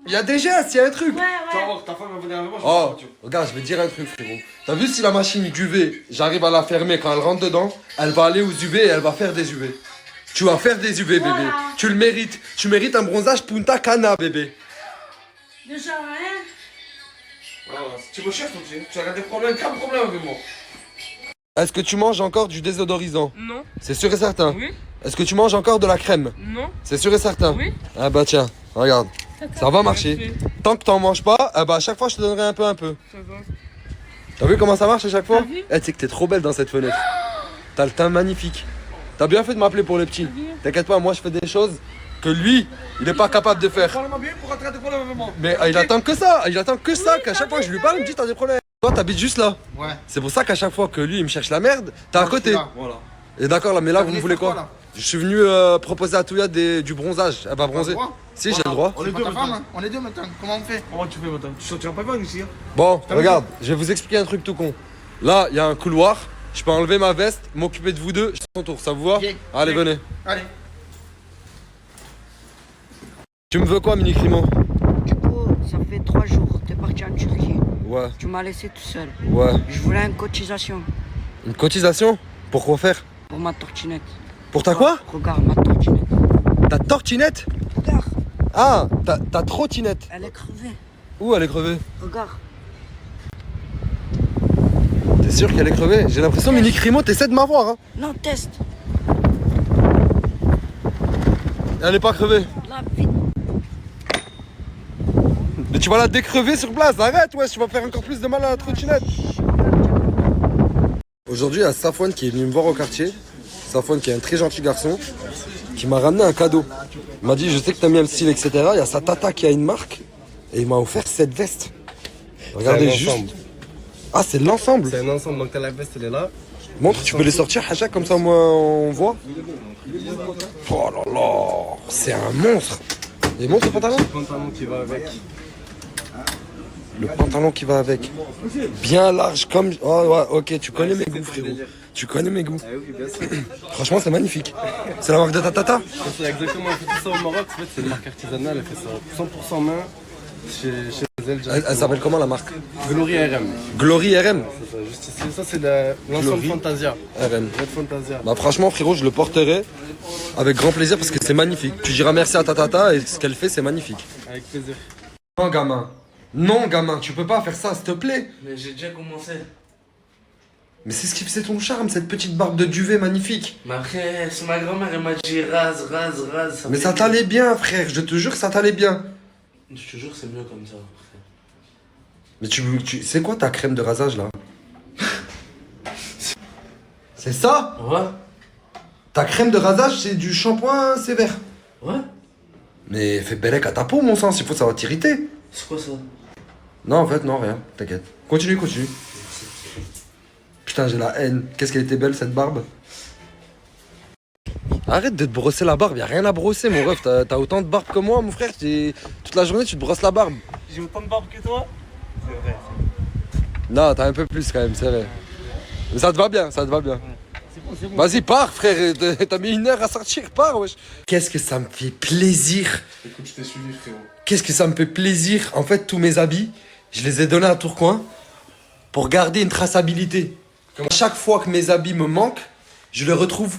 Il y a des gestes, il y a un truc. Ouais, Tu vas ouais. voir, ta femme va venir avec moi, je Oh, prends la voiture. regarde, je vais te dire un truc, frérot. T'as vu si la machine d'UV, j'arrive à la fermer quand elle rentre dedans, elle va aller aux UV et elle va faire des UV. Tu vas faire des UV, bébé. Voilà. Tu le mérites. Tu mérites un bronzage Punta Cana, bébé. Déjà, hein. Voilà, si tu me cherches, tu as des problèmes, quel problème avec moi? Est-ce que tu manges encore du désodorisant? Non. C'est sûr et certain. Oui. Est-ce que tu manges encore de la crème? Non. C'est sûr et certain. Oui. Ah bah tiens, regarde. Ça va marcher. Tant que t'en manges pas, ah bah à chaque fois je te donnerai un peu. Ça va. T'as vu comment ça marche à chaque fois? T'as vu? Eh, tu sais que t'es trop belle dans cette fenêtre. T'as le teint magnifique. T'as bien fait de m'appeler pour les petits. T'inquiète pas, moi je fais des choses que lui, il est pas capable de faire. Parle-moi bien pour rentrer des problèmes avec moi. Mais il attend que ça, qu'à chaque fois que je lui parle, il me dit t'as des problèmes. Toi t'habites juste là. Ouais. C'est pour ça qu'à chaque fois que lui il me cherche la merde, t'es à côté. Voilà. Et d'accord là, mais là Ça vous me voulait voulez faire quoi, quoi? là? Je suis venu proposer à Touya du bronzage. Elle va bronzer. Si j'ai le droit. On est deux maintenant. On est deux maintenant. Comment on fait? Comment tu fais maintenant? Tu sortiras pas bien ici, hein? Bon, regarde, je vais vous expliquer un truc tout con. Là, il y a un couloir. Je peux enlever ma veste, m'occuper de vous deux. Je son tour, ça vous va? Bien. Allez, Bien. venez. Allez. Tu me veux quoi, Mini Crimo? Du coup, ça fait 3 jours, t'es parti en Turquie. Ouais, Tu m'as laissé tout seul. ouais. Je voulais une cotisation Une cotisation? Pour quoi faire? pour ma tortinette. Pour ta quoi? Regarde ma tortinette. Ta tortinette? Regarde, Ah, ta trottinette. elle est crevée. Où elle est crevée? Regarde. T'es sûr qu'elle est crevée? J'ai l'impression, Mini Crimo, t'essaies de m'avoir, hein. Non, teste. Elle est pas crevée. Là, vite. Mais tu vas la décrever sur place, arrête, ouais, tu vas faire encore plus de mal à la trottinette. Aujourd'hui, il y a Safwan qui est venu me voir au quartier. Safwan qui est un très gentil garçon, qui m'a ramené un cadeau. Il m'a dit, je sais que t'aimes bien le style, etc. Il y a sa tata qui a une marque, et il m'a offert cette veste. Regardez juste. Ah, c'est l'ensemble. C'est un ensemble, donc t'as la veste, elle est là. Montre, tu peux les sortir, Hacha, comme ça, moi, on voit. Oh là là, c'est un monstre. Et montre le pantalon. Le pantalon qui va avec. Le pantalon qui va avec. Bien large, comme... Oh ouais, ok, tu connais mes goûts, frérot. Tu connais mes goûts. Ah oui, bien sûr. Franchement, c'est magnifique. C'est la marque de ta tata? C'est exactement, on fait tout ça au Maroc. En fait, c'est une marque artisanale, elle fait ça 100% main chez Elle s'appelle comment la marque? Glory RM. Glory RM. C'est ça, juste ici. Ça, c'est l'ensemble Fantasia. RM. Red Fantasia. Bah franchement frérot, je le porterai avec grand plaisir parce que c'est magnifique. Tu diras merci à ta tata et ce qu'elle fait c'est magnifique. Avec plaisir. Non gamin. Non gamin, tu peux pas faire ça s'il te plaît. Mais j'ai déjà commencé. Mais c'est ce qui faisait ton charme, cette petite barbe de duvet magnifique. Mais après, c'est ma grand-mère, elle m'a dit rase. Mais ça t'allait bien frère, je te jure que ça t'allait bien. Je te jure, c'est mieux comme ça. Frère. Mais c'est quoi ta crème de rasage là? C'est ça? Ouais. Ta crème de rasage c'est du shampoing sévère. Ouais. Mais fais bellec à ta peau mon sens, il faut ça va t'irriter. C'est quoi ça? Non en fait non rien, t'inquiète. Continue. Putain j'ai la haine, qu'est-ce qu'elle était belle cette barbe. Arrête de te brosser la barbe, y'a rien à brosser mon ref, t'as autant de barbe que moi mon frère, toute la journée tu te brosses la barbe. J'ai autant de barbe que toi? C'est vrai. Non t'as un peu plus quand même, c'est vrai. Mais ça te va bien. C'est bon. Vas-y pars frère, t'as mis 1 heure à sortir, pars wesh. Qu'est-ce que ça me fait plaisir. Écoute, je t'ai suivi frérot. Qu'est-ce que ça me fait plaisir. En fait tous mes habits, je les ai donnés à Tourcoing pour garder une traçabilité. Chaque fois que mes habits me manquent, je les retrouve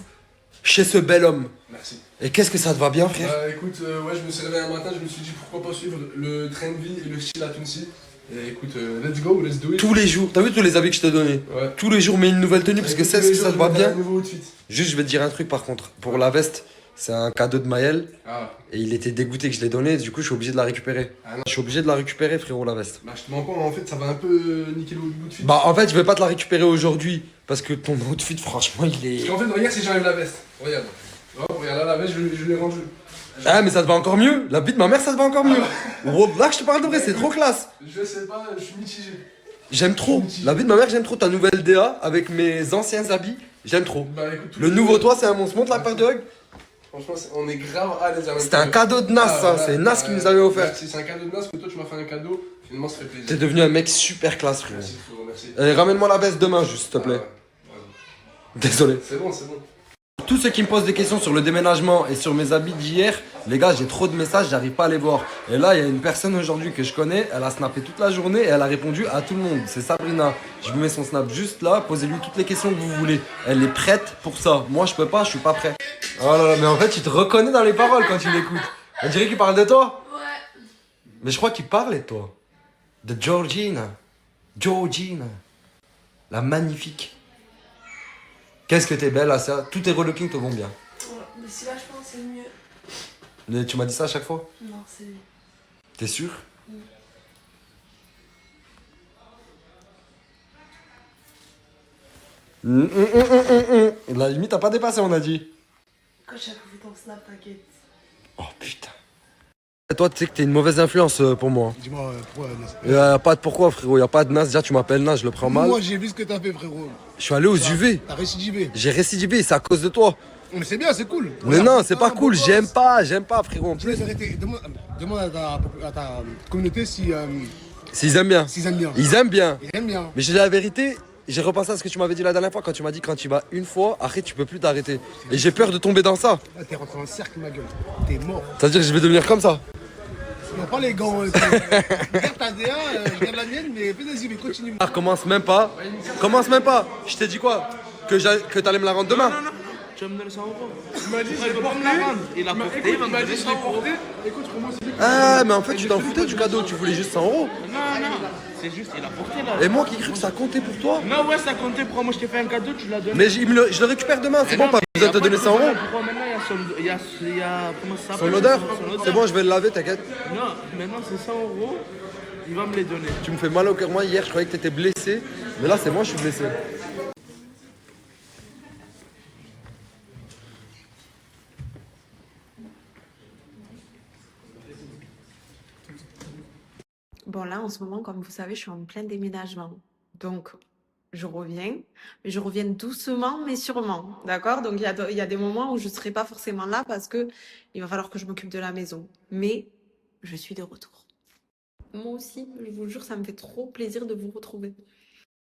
chez ce bel homme. Merci. Et qu'est-ce que ça te va bien, frère? Bah écoute, ouais, je me suis réveillé un matin, je me suis dit pourquoi pas suivre le train de vie et le style à Tunisi. Et écoute, let's go, let's do it. Tous les jours, t'as vu tous les habits que je t'ai donnés? Ouais. Tous les jours, mets une nouvelle tenue parce que c'est ce que ça te va bien. Un nouveau outfit. Juste, je vais te dire un truc par contre. Pour la veste, c'est un cadeau de Maël. Ah. Et il était dégoûté que je l'ai donné, du coup, je suis obligé de la récupérer. Ah non. Je suis obligé de la récupérer, frérot, la veste. Bah je te mens pas, en fait, ça va un peu niquer le outfit. Bah, en fait, je vais pas te la récupérer aujourd'hui parce que ton outfit, franchement, il est. Parce qu'en fait, regarde si j'enlève la veste. Regarde. Oh, regarde là, la veste, je l'ai rangée. Ah, mais ça te va encore mieux. La vie de ma mère, ça te va encore mieux. Là, je te parle de vrai, c'est trop classe. Je sais pas, je suis mitigé. J'aime trop. La vie de ma mère, j'aime trop. Ta nouvelle DA avec mes anciens habits, j'aime trop. Bah écoute, Le nouveau toi, c'est un monstre. Montre la paire de hug. Franchement, on est grave à l'aise. C'était un cadeau de Nas, ça. C'est Nas qui nous avait offert. C'est un cadeau de Nas que toi, tu m'as fait un cadeau. Finalement, ça fait plaisir. T'es devenu un mec super classe, frérot. Merci, frérot, merci. Ramène-moi la veste demain, juste, s'il te plaît. Désolé. C'est bon, c'est bon. Tous ceux qui me posent des questions sur le déménagement et sur mes habits d'hier, les gars, j'ai trop de messages, j'arrive pas à les voir. Et là, il y a une personne aujourd'hui que je connais, elle a snappé toute la journée et elle a répondu à tout le monde. C'est Sabrina. Je vous mets son snap juste là, posez-lui toutes les questions que vous voulez. Elle est prête pour ça. Moi, je peux pas, je suis pas prêt. Oh là là, mais en fait, tu te reconnais dans les paroles quand tu l'écoutes. On dirait qu'il parle de toi. Ouais. Mais je crois qu'il parlait de toi. De Georgina. Georgina. La magnifique. Qu'est-ce que t'es belle, Asa. Tous tes relooking te vont bien. Ouais, mais si là, je pense que c'est mieux. Mais tu m'as dit ça à chaque fois? Non, c'est. T'es sûr? La limite, t'as pas dépassé, on a dit. Quand j'ai vu ton snap, t'inquiète. Oh putain. Toi, tu sais que t'es une mauvaise influence pour moi. Dis-moi pourquoi Nas? Y'a pas de pourquoi, frérot. Y'a pas de Nas. Déjà, tu m'appelles Nas, je le prends mal. Moi, j'ai vu ce que t'as fait, frérot. Je suis allé aux UV. T'as récidivé. J'ai récidivé, c'est à cause de toi. Mais c'est bien, c'est cool. Mais non, c'est pas cool. J'aime pas, frérot. En Tu plus. laisses arrêter. Demande à ta communauté si. S'ils aiment bien. S'ils aiment bien. Ils aiment bien. Ils aiment bien. Mais je dis la vérité, j'ai repensé à ce que tu m'avais dit la dernière fois quand tu m'as dit quand tu vas une fois, après tu peux plus t'arrêter. Et j'ai peur de tomber dans ça. Là, t'es rentré dans le cercle, ma gueule. T'es mort. C'est-à-dire que je vais devenir comme ça. Non, pas les gants. Regarde ta DA, je regarde la mienne, mais fais-y, mais continue. Ah, commence même pas. Commence même pas. Je t'ai dit quoi? Que t'allais me la rendre demain? Tu vas me donner 100 euros. Il m'a dit, Il veut pas me la rendre. Il a porté, il va me donner 100 euros. Écoute, moi aussi. Ah, mais en fait, tu t'en foutais du cadeau. Tu voulais juste 100 euros. Non, c'est juste, il a porté là. Et moi qui cru que ça comptait pour toi. Non, ouais, ça comptait pour moi. Je t'ai fait un cadeau, tu l'as donné. Mais je le récupère demain. C'est bon, pas besoin de te donner 100 euros. Pourquoi maintenant il y a comment ça Son s'appelle? odeur? C'est bon, je vais le laver, t'inquiète. Non, maintenant c'est 100 euros. Il va me les donner. Tu me fais mal au cœur. Moi, hier, je croyais que t'étais blessé. Mais là, c'est moi, je suis blessé. Bon, là, en ce moment, comme vous savez, je suis en plein déménagement. Donc, je reviens, mais je reviens doucement, mais sûrement. D'accord? Donc, il y a des moments où je ne serai pas forcément là parce que il va falloir que je m'occupe de la maison. Mais je suis de retour. Moi aussi, je vous jure, ça me fait trop plaisir de vous retrouver.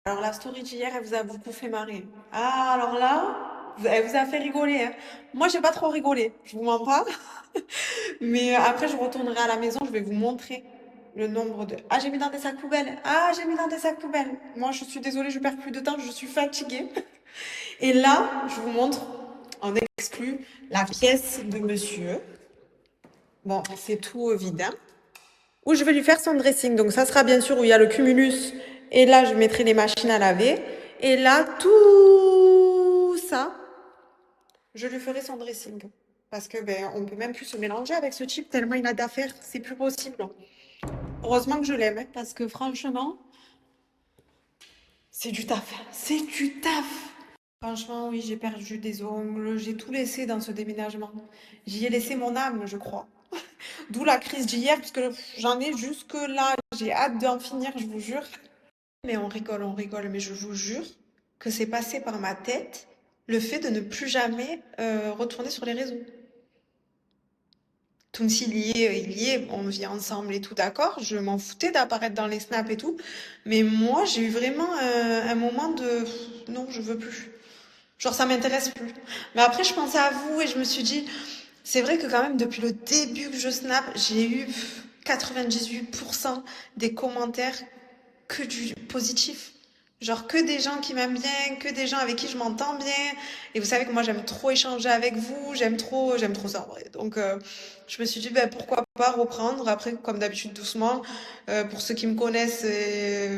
Alors, la story d'hier, elle vous a beaucoup fait marrer. Ah, alors là, elle vous a fait rigoler. Hein. Moi, j'ai pas trop rigolé, je vous mens pas. Mais après, je retournerai à la maison, je vais vous montrer le nombre de... Ah, j'ai mis dans des sacs poubelles. Ah, j'ai mis dans des sacs poubelles. Moi, je suis désolée, je perds plus de temps, je suis fatiguée. Et là, je vous montre en exclu la pièce de monsieur. Bon, c'est tout vide, hein. Où je vais lui faire son dressing. Donc, ça sera bien sûr où il y a le cumulus. Et là, je mettrai les machines à laver. Et là, tout ça, je lui ferai son dressing. Parce que ben, on peut même plus se mélanger avec ce type tellement il a d'affaires. C'est plus possible. Heureusement que je l'aime, hein, parce que franchement, c'est du taf. C'est du taf. Franchement, oui, j'ai perdu des ongles. J'ai tout laissé dans ce déménagement. J'y ai laissé mon âme, je crois. D'où la crise d'hier, parce que j'en ai jusque là. J'ai hâte d'en finir, je vous jure. Mais on rigole, mais je vous jure que c'est passé par ma tête le fait de ne plus jamais retourner sur les réseaux. Tounsi, il y est, on vit ensemble et tout, d'accord. Je m'en foutais d'apparaître dans les snaps et tout. Mais moi, j'ai eu vraiment un moment de... Non, je veux plus. Genre, ça m'intéresse plus. Mais après, je pensais à vous et je me suis dit... C'est vrai que quand même, depuis le début que je snap, j'ai eu 98% des commentaires que du positif. Genre que des gens qui m'aiment bien, que des gens avec qui je m'entends bien. Et vous savez que moi, j'aime trop échanger avec vous, j'aime trop ça en vrai. Donc, je me suis dit, ben, pourquoi pas reprendre. Après, comme d'habitude, doucement. Pour ceux qui me connaissent,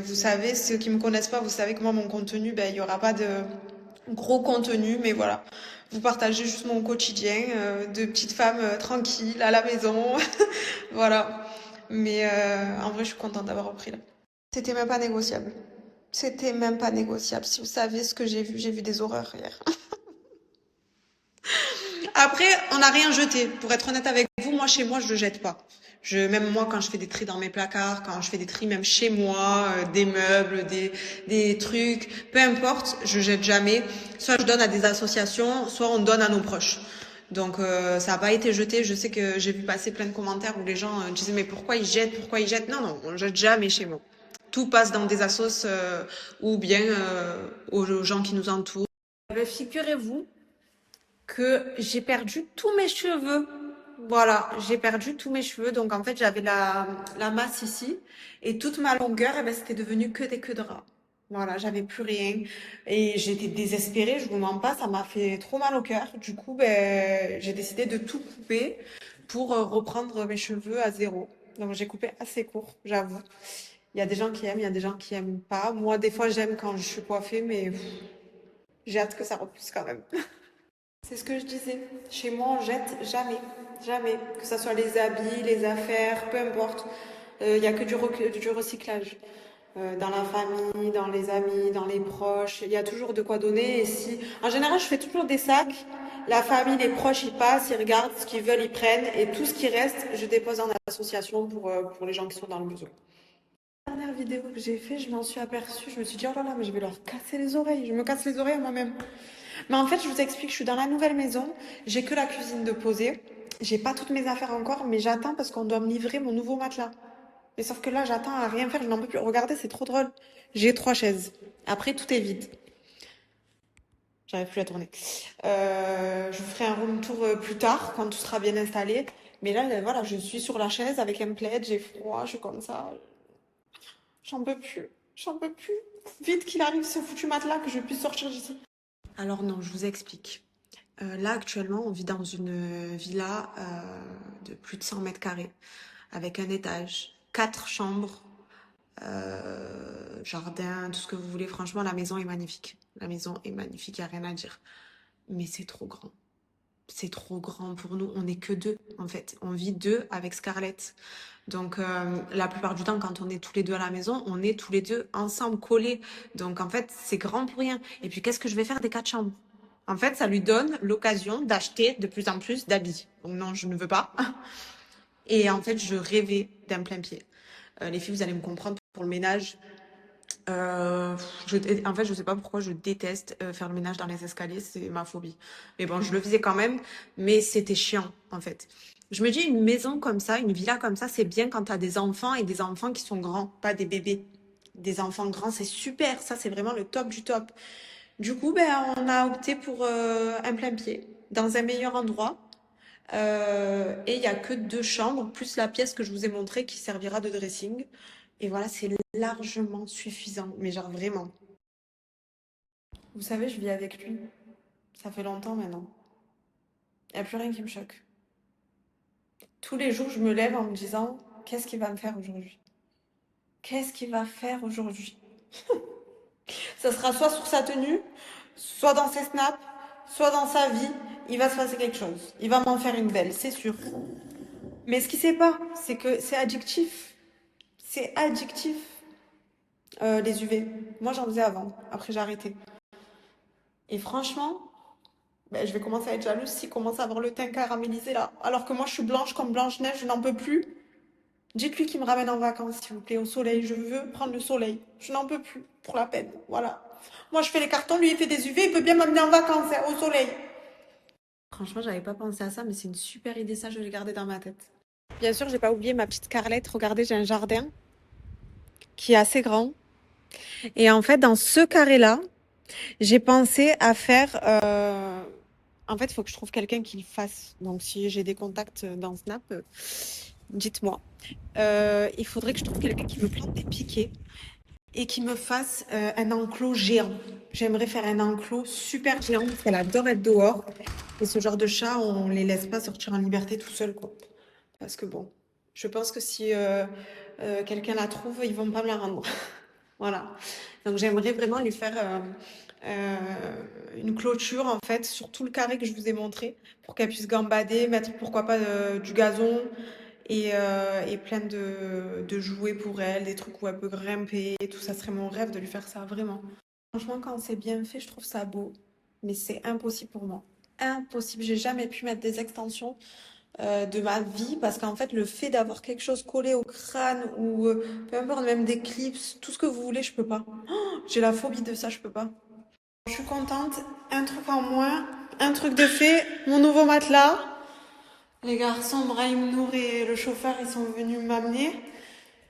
vous savez, ceux qui me connaissent pas, vous savez que moi, mon contenu, ben, il y aura pas de gros contenu, mais voilà. Vous partagez juste mon quotidien de petite femme tranquille à la maison. Voilà. Mais en vrai, je suis contente d'avoir repris là. C'était même pas négociable. C'était même pas négociable. Si vous savez ce que j'ai vu des horreurs hier. Après, on n'a rien jeté. Pour être honnête avec vous, moi, chez moi, je le jette pas. Même moi, quand je fais des tris dans mes placards, quand je fais des tris même chez moi, des meubles, des trucs, peu importe, je jette jamais. Soit je donne à des associations, soit on donne à nos proches. Donc, ça n'a pas été jeté. Je sais que j'ai vu passer plein de commentaires où les gens disaient, mais pourquoi ils jettent? Non, on jette jamais chez moi. Tout passe dans des assos ou bien aux gens qui nous entourent. Figurez-vous que j'ai perdu tous mes cheveux. Voilà, j'ai perdu tous mes cheveux. Donc, en fait, j'avais la masse ici. Et toute ma longueur, eh ben, c'était devenu que des queues de rat. Voilà, j'avais plus rien. Et j'étais désespérée, je vous mens pas. Ça m'a fait trop mal au cœur. Du coup, ben, j'ai décidé de tout couper pour reprendre mes cheveux à zéro. Donc, j'ai coupé assez court, j'avoue. Il y a des gens qui aiment, il y a des gens qui aiment pas. Moi, des fois, j'aime quand je suis coiffée, mais j'ai hâte que ça repousse quand même. C'est ce que je disais. Chez moi, on jette jamais. Jamais. Que ce soit les habits, les affaires, peu importe. Il n'y a que du recyclage. Dans la famille, dans les amis, dans les proches. Il y a toujours de quoi donner. Et si... En général, je fais toujours des sacs. La famille, les proches, ils passent, ils regardent ce qu'ils veulent, ils prennent. Et tout ce qui reste, je dépose en association pour les gens qui sont dans le besoin. La dernière vidéo que j'ai fait, je m'en suis aperçue. Je me suis dit, oh là là, mais je vais leur casser les oreilles. Je me casse les oreilles à moi-même. Mais en fait, je vous explique, je suis dans la nouvelle maison. J'ai que la cuisine de poser. J'ai pas toutes mes affaires encore, mais j'attends parce qu'on doit me livrer mon nouveau matelas. Mais sauf que là, j'attends à rien faire, je n'en peux plus. Regardez, c'est trop drôle. J'ai 3 chaises. Après, tout est vide. J'arrive plus à tourner. Je vous ferai un room tour plus tard, quand tout sera bien installé. Mais là, voilà, je suis sur la chaise avec un plaid, j'ai froid, je suis comme ça. J'en peux plus. J'en peux plus. Vite qu'il arrive ce foutu matelas, que je puisse sortir d'ici. Alors non, je vous explique. Là, actuellement, on vit dans une villa de plus de 100 mètres carrés, avec un étage, 4 chambres, jardin, tout ce que vous voulez. Franchement, la maison est magnifique. La maison est magnifique, il n'y a rien à dire. Mais c'est trop grand. C'est trop grand pour nous. On n'est que 2, en fait. On vit 2 avec Scarlett. Donc, la plupart du temps, quand on est tous les 2 à la maison, on est tous les 2 ensemble, collés. Donc, en fait, c'est grand pour rien. Et puis, qu'est-ce que je vais faire des 4 chambres? En fait, ça lui donne l'occasion d'acheter de plus en plus d'habits. Donc, non, je ne veux pas. Et en fait, je rêvais d'un plein pied. Les filles, vous allez me comprendre, pour le ménage, en fait, je sais pas pourquoi je déteste faire le ménage dans les escaliers, c'est ma phobie. Mais bon, je le faisais quand même, mais c'était chiant, en fait. Je me dis, une maison comme ça, une villa comme ça, c'est bien quand tu as des enfants et des enfants qui sont grands, pas des bébés. Des enfants grands, c'est super, ça, c'est vraiment le top du top. Du coup, ben, on a opté pour un plein pied, dans un meilleur endroit. Et il n'y a que 2 chambres, plus la pièce que je vous ai montrée qui servira de dressing. Et voilà, c'est largement suffisant, mais genre vraiment. Vous savez, je vis avec lui. Ça fait longtemps maintenant. Il n'y a plus rien qui me choque. Tous les jours, je me lève en me disant, qu'est-ce qu'il va me faire aujourd'hui? Qu'est-ce qu'il va faire aujourd'hui? Ça sera soit sur sa tenue, soit dans ses snaps, soit dans sa vie. Il va se passer quelque chose. Il va m'en faire une belle, c'est sûr. Mais ce qu'il sait pas, c'est que c'est addictif. C'est addictif. Les UV. Moi, j'en faisais avant. Après, j'ai arrêté. Et franchement, je vais commencer à être jalouse s'il commence à avoir le teint caramélisé là. Alors que moi, je suis blanche comme Blanche-Neige, je n'en peux plus. Dites-lui qu'il me ramène en vacances, s'il vous plaît, au soleil. Je veux prendre le soleil. Je n'en peux plus, pour la peine. Voilà. Moi, je fais les cartons, lui, il fait des UV, il peut bien m'amener en vacances, hein, au soleil. Franchement, j'avais pas pensé à ça, mais c'est une super idée, ça, je vais le garder dans ma tête. Bien sûr, j'ai pas oublié ma petite Carlette. Regardez, j'ai un jardin qui est assez grand. Et en fait, dans ce carré-là, j'ai pensé à faire... En fait, il faut que je trouve quelqu'un qui le fasse. Donc, si j'ai des contacts dans Snap, dites-moi. Il faudrait que je trouve quelqu'un qui me plante des piquets et qui me fasse un enclos géant. J'aimerais faire un enclos super géant parce qu'elle adore être dehors. Et ce genre de chat, on les laisse pas sortir en liberté tout seul, quoi. Parce que bon, je pense que si quelqu'un la trouve, ils vont pas me la rendre. Voilà. Donc, j'aimerais vraiment lui faire une clôture, en fait, sur tout le carré que je vous ai montré pour qu'elle puisse gambader, mettre, pourquoi pas, du gazon et plein de jouets pour elle, des trucs où elle peut grimper et tout. Ça serait mon rêve de lui faire ça, vraiment. Franchement, quand c'est bien fait, je trouve ça beau. Mais c'est impossible pour moi. Impossible. J'ai jamais pu mettre des extensions de ma vie parce qu'en fait, le fait d'avoir quelque chose collé au crâne ou peu importe, même des clips, tout ce que vous voulez, je peux pas. Oh, j'ai la phobie de ça, je peux pas. Je suis contente. Un truc en moins, un truc de fait, mon nouveau matelas. Les garçons, Brahim Nour et le chauffeur, ils sont venus m'amener.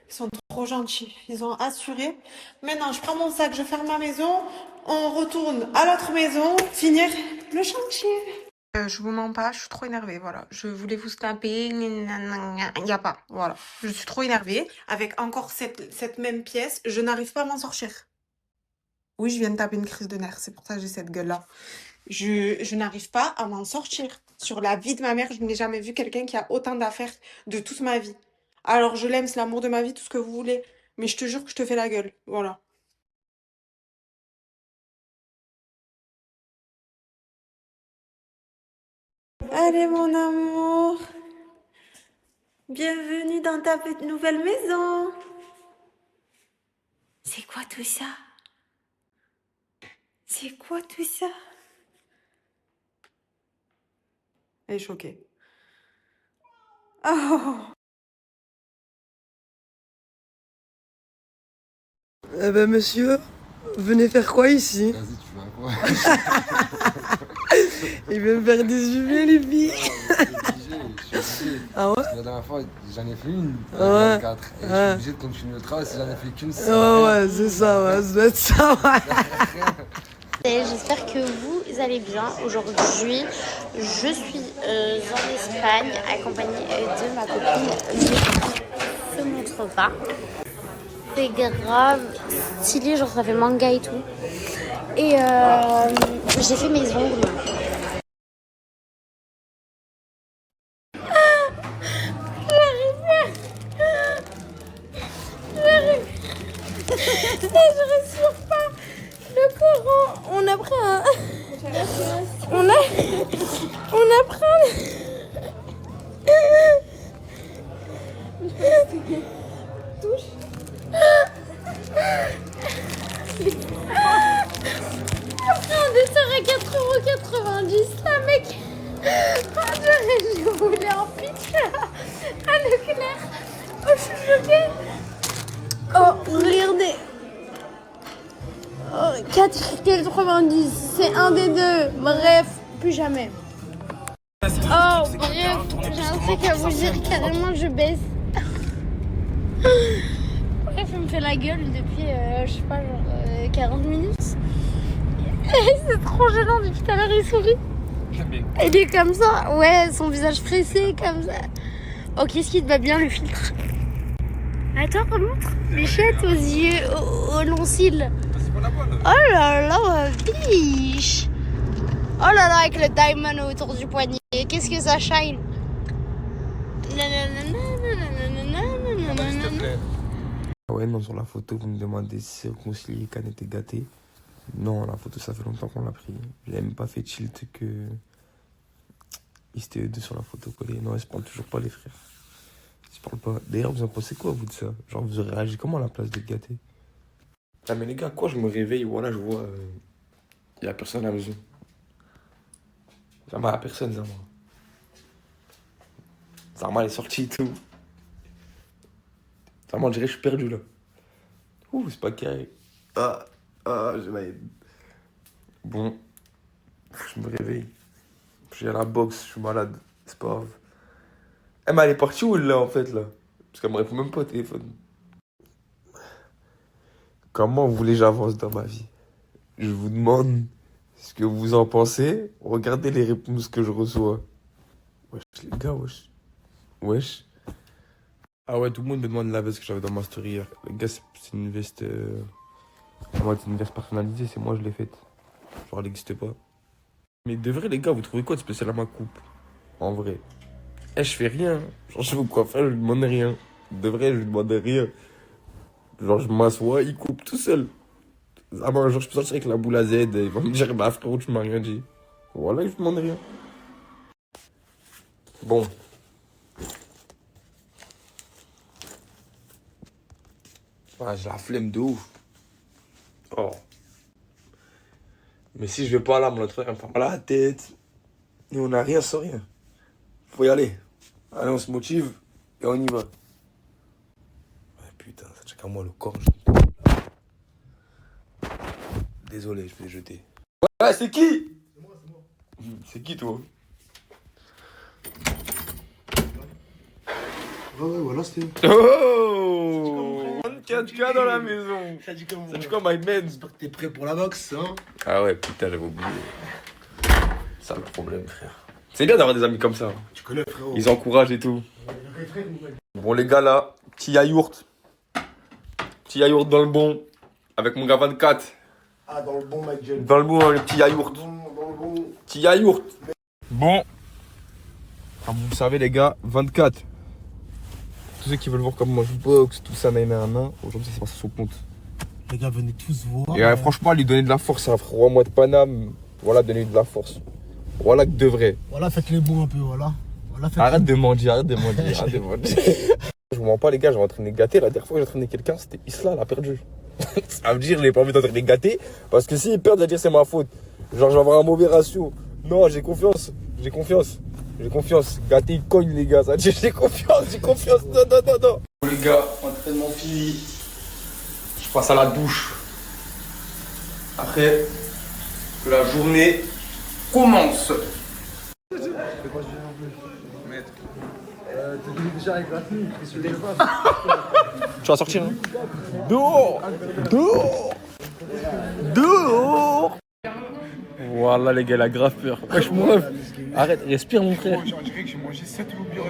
Ils sont trop gentils. Ils ont assuré. Maintenant, je prends mon sac, je ferme ma maison. On retourne à l'autre maison, finir le chantier. Je vous mens pas, je suis trop énervée, voilà. Je voulais vous snapper, il n'y a pas, voilà. Je suis trop énervée. Avec encore cette même pièce, je n'arrive pas à m'en sortir. Oui, je viens de taper une crise de nerfs, c'est pour ça que j'ai cette gueule-là. Je n'arrive pas à m'en sortir. Sur la vie de ma mère, je n'ai jamais vu quelqu'un qui a autant d'affaires de toute ma vie. Alors, je l'aime, c'est l'amour de ma vie, tout ce que vous voulez. Mais je te jure que je te fais la gueule, voilà. Allez, mon amour. Bienvenue dans ta nouvelle maison. C'est quoi tout ça? C'est quoi tout ça? Elle est choquée. Oh! Eh ben, monsieur, venez faire quoi ici? Vas-y, tu fais quoi? Il veut me faire des UV, les filles. Je suis obligé. Ah ouais? La dernière fois, j'en ai fait une, Ouais. 24. Et je suis Ouais. obligé de continuer le travail. Si j'en ai fait qu'une, Ouais, ouais, c'est ça, ouais, ça doit être ça, ouais. Et j'espère que vous allez bien. Aujourd'hui, je suis en Espagne, accompagnée de ma copine qui ne se montre pas. C'est grave stylé, genre ça fait manga et tout. Et j'ai fait mes ongles. Je respire pas. Le Coran, on a pris un... On a pris touche. Après un dessert à 4,90 €, ça mec. Oh Dieu, je voulais en pitch à Leclerc. Oh, je suis choquée. Oh, regardez. Oh, 4,90 €, c'est un des deux. Bref, plus jamais. Oh, bref, j'ai un truc à vous dire, carrément je baisse. Bref, il me fait la gueule depuis, je sais pas, genre 40 minutes. C'est trop gênant, depuis tout à l'heure il sourit. Il est comme ça. Ouais, son visage pressé comme ça. Oh, qu'est-ce qui te va bien le filtre? Attends, montre. Léchette aux yeux, aux longs cils. Oh là là, ma biche. Oh là là, avec le diamond autour du poignet. Qu'est-ce que ça shine. Ouais, non, sur la photo, vous me demandez si c'est réconcilié, Canette et gâté. Non, la photo, ça fait longtemps qu'on l'a pris. Je l'ai même pas fait tilt que. Ils étaient eux deux sur la photo collée. Non, ils se parlent toujours pas, les frères. Ils se parlent pas. D'ailleurs, vous en pensez quoi, vous, de ça? Genre, vous aurez réagi comment à la place de gâté? Ah, mais les gars, quoi, je me réveille, voilà, je vois. Y a personne à la maison. Zama, y'a personne, Zama. Zama, elle est sortie et tout. Zama, on dirait que je suis perdu, là. Ouh, c'est pas carré. J'ai ma haine. Bon, je me réveille. Je suis à la boxe, je suis malade. C'est pas grave. Eh, mais elle est partie où, là, en fait, là? Parce qu'elle me répond même pas au téléphone. Comment vous voulez que j'avance dans ma vie? Je vous demande ce que vous en pensez. Regardez les réponses que je reçois. Wesh, les gars, wesh. Wesh. Ah ouais, tout le monde me demande la veste que j'avais dans ma story hier. Les gars, c'est une veste... Moi, c'est une veste personnalisée, c'est moi je l'ai faite. Genre, elle n'existe pas. Mais de vrai, les gars, vous trouvez quoi de spécial à ma coupe? En vrai. Eh, je fais rien. Genre, je sais pas quoi faire, je lui demande rien. De vrai, je lui demande rien. Genre, je m'assois, il coupe tout seul. Ah ben, genre, je peux sortir avec la boule à Z, il va me dire, bah frérot, tu m'as rien dit. Voilà, je lui demande rien. Bon. Ah, j'ai la flemme de ouf. Oh. Mais si je vais pas là, mon autre frère, il me fait mal à la tête. Et on n'a rien sans rien. Faut y aller. Allez, on se motive et on y va. Ouais, putain, ça check à moi le corps. Désolé, je vais jeter. Ouais, c'est qui? C'est moi. C'est qui, toi? Ouais, voilà, c'était. Oh! 24K dans la maison. Ça dit comme Ça dit quoi, my man? J'espère que t'es prêt pour la boxe, hein? Ah ouais, putain, j'avais oublié. C'est ça le problème, frère. C'est bien d'avoir des amis comme ça. Tu connais, frérot. Ils encouragent et tout. Bon, les gars, là, petit yaourt. Petit yaourt dans le bon. Avec mon gars 24. Ah, dans le bon, Mike Jen. Dans le bon, hein, le petit yaourt. Dans le bon. Petit yaourt. Bon. Comme vous savez, les gars, 24. Tous ceux qui veulent voir comment je boxe, tout ça, nan. Aujourd'hui, c'est pas sur son compte. Les gars, venez tous voir. Et franchement, lui donner de la force, c'est un frérot à moi de Paname. Voilà, donner de la force. Voilà que de vrai. Voilà, faites les bons un peu, voilà. Arrête de mendier, arrête de mendier. Je vous mens pas, les gars, j'ai entraîné gâté. La dernière fois que j'ai entraîné quelqu'un, c'était Isla, elle a perdu. Ça veut dire, j'ai pas envie d'entraîner gâté. Parce que s'il perd, ça veut dire c'est ma faute. Genre, je vais avoir un mauvais ratio. Non, j'ai confiance. Gâté, il cogne, les gars. Ça veut dire, j'ai confiance. Non. Les gars, entraînement fini. Je passe à la douche. Après, que la journée commence. Tu vas sortir, hein? Dehors. Voilà, les gars, la grave peur. Wesh, mon ref. Arrête, respire, mon frère. On dirait que j'ai mangé 7 lobbyros.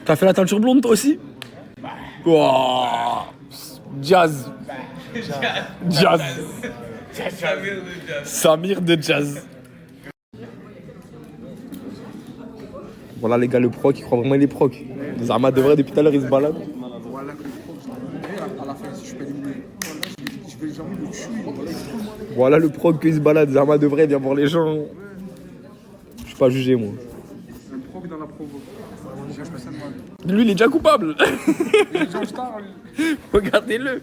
T'as fait la teinture blonde, toi aussi? Wow. Jazz. Samir de Jazz. Voilà, les gars, le proc, il croit vraiment il est proc. Zama de vrai, depuis tout à l'heure, il se balade. Voilà le proc qu'il se balade. Zama de vrai, vient voir les gens. Je suis pas jugé, moi. Un proc dans la provo. Lui, il est déjà coupable. Regardez-le.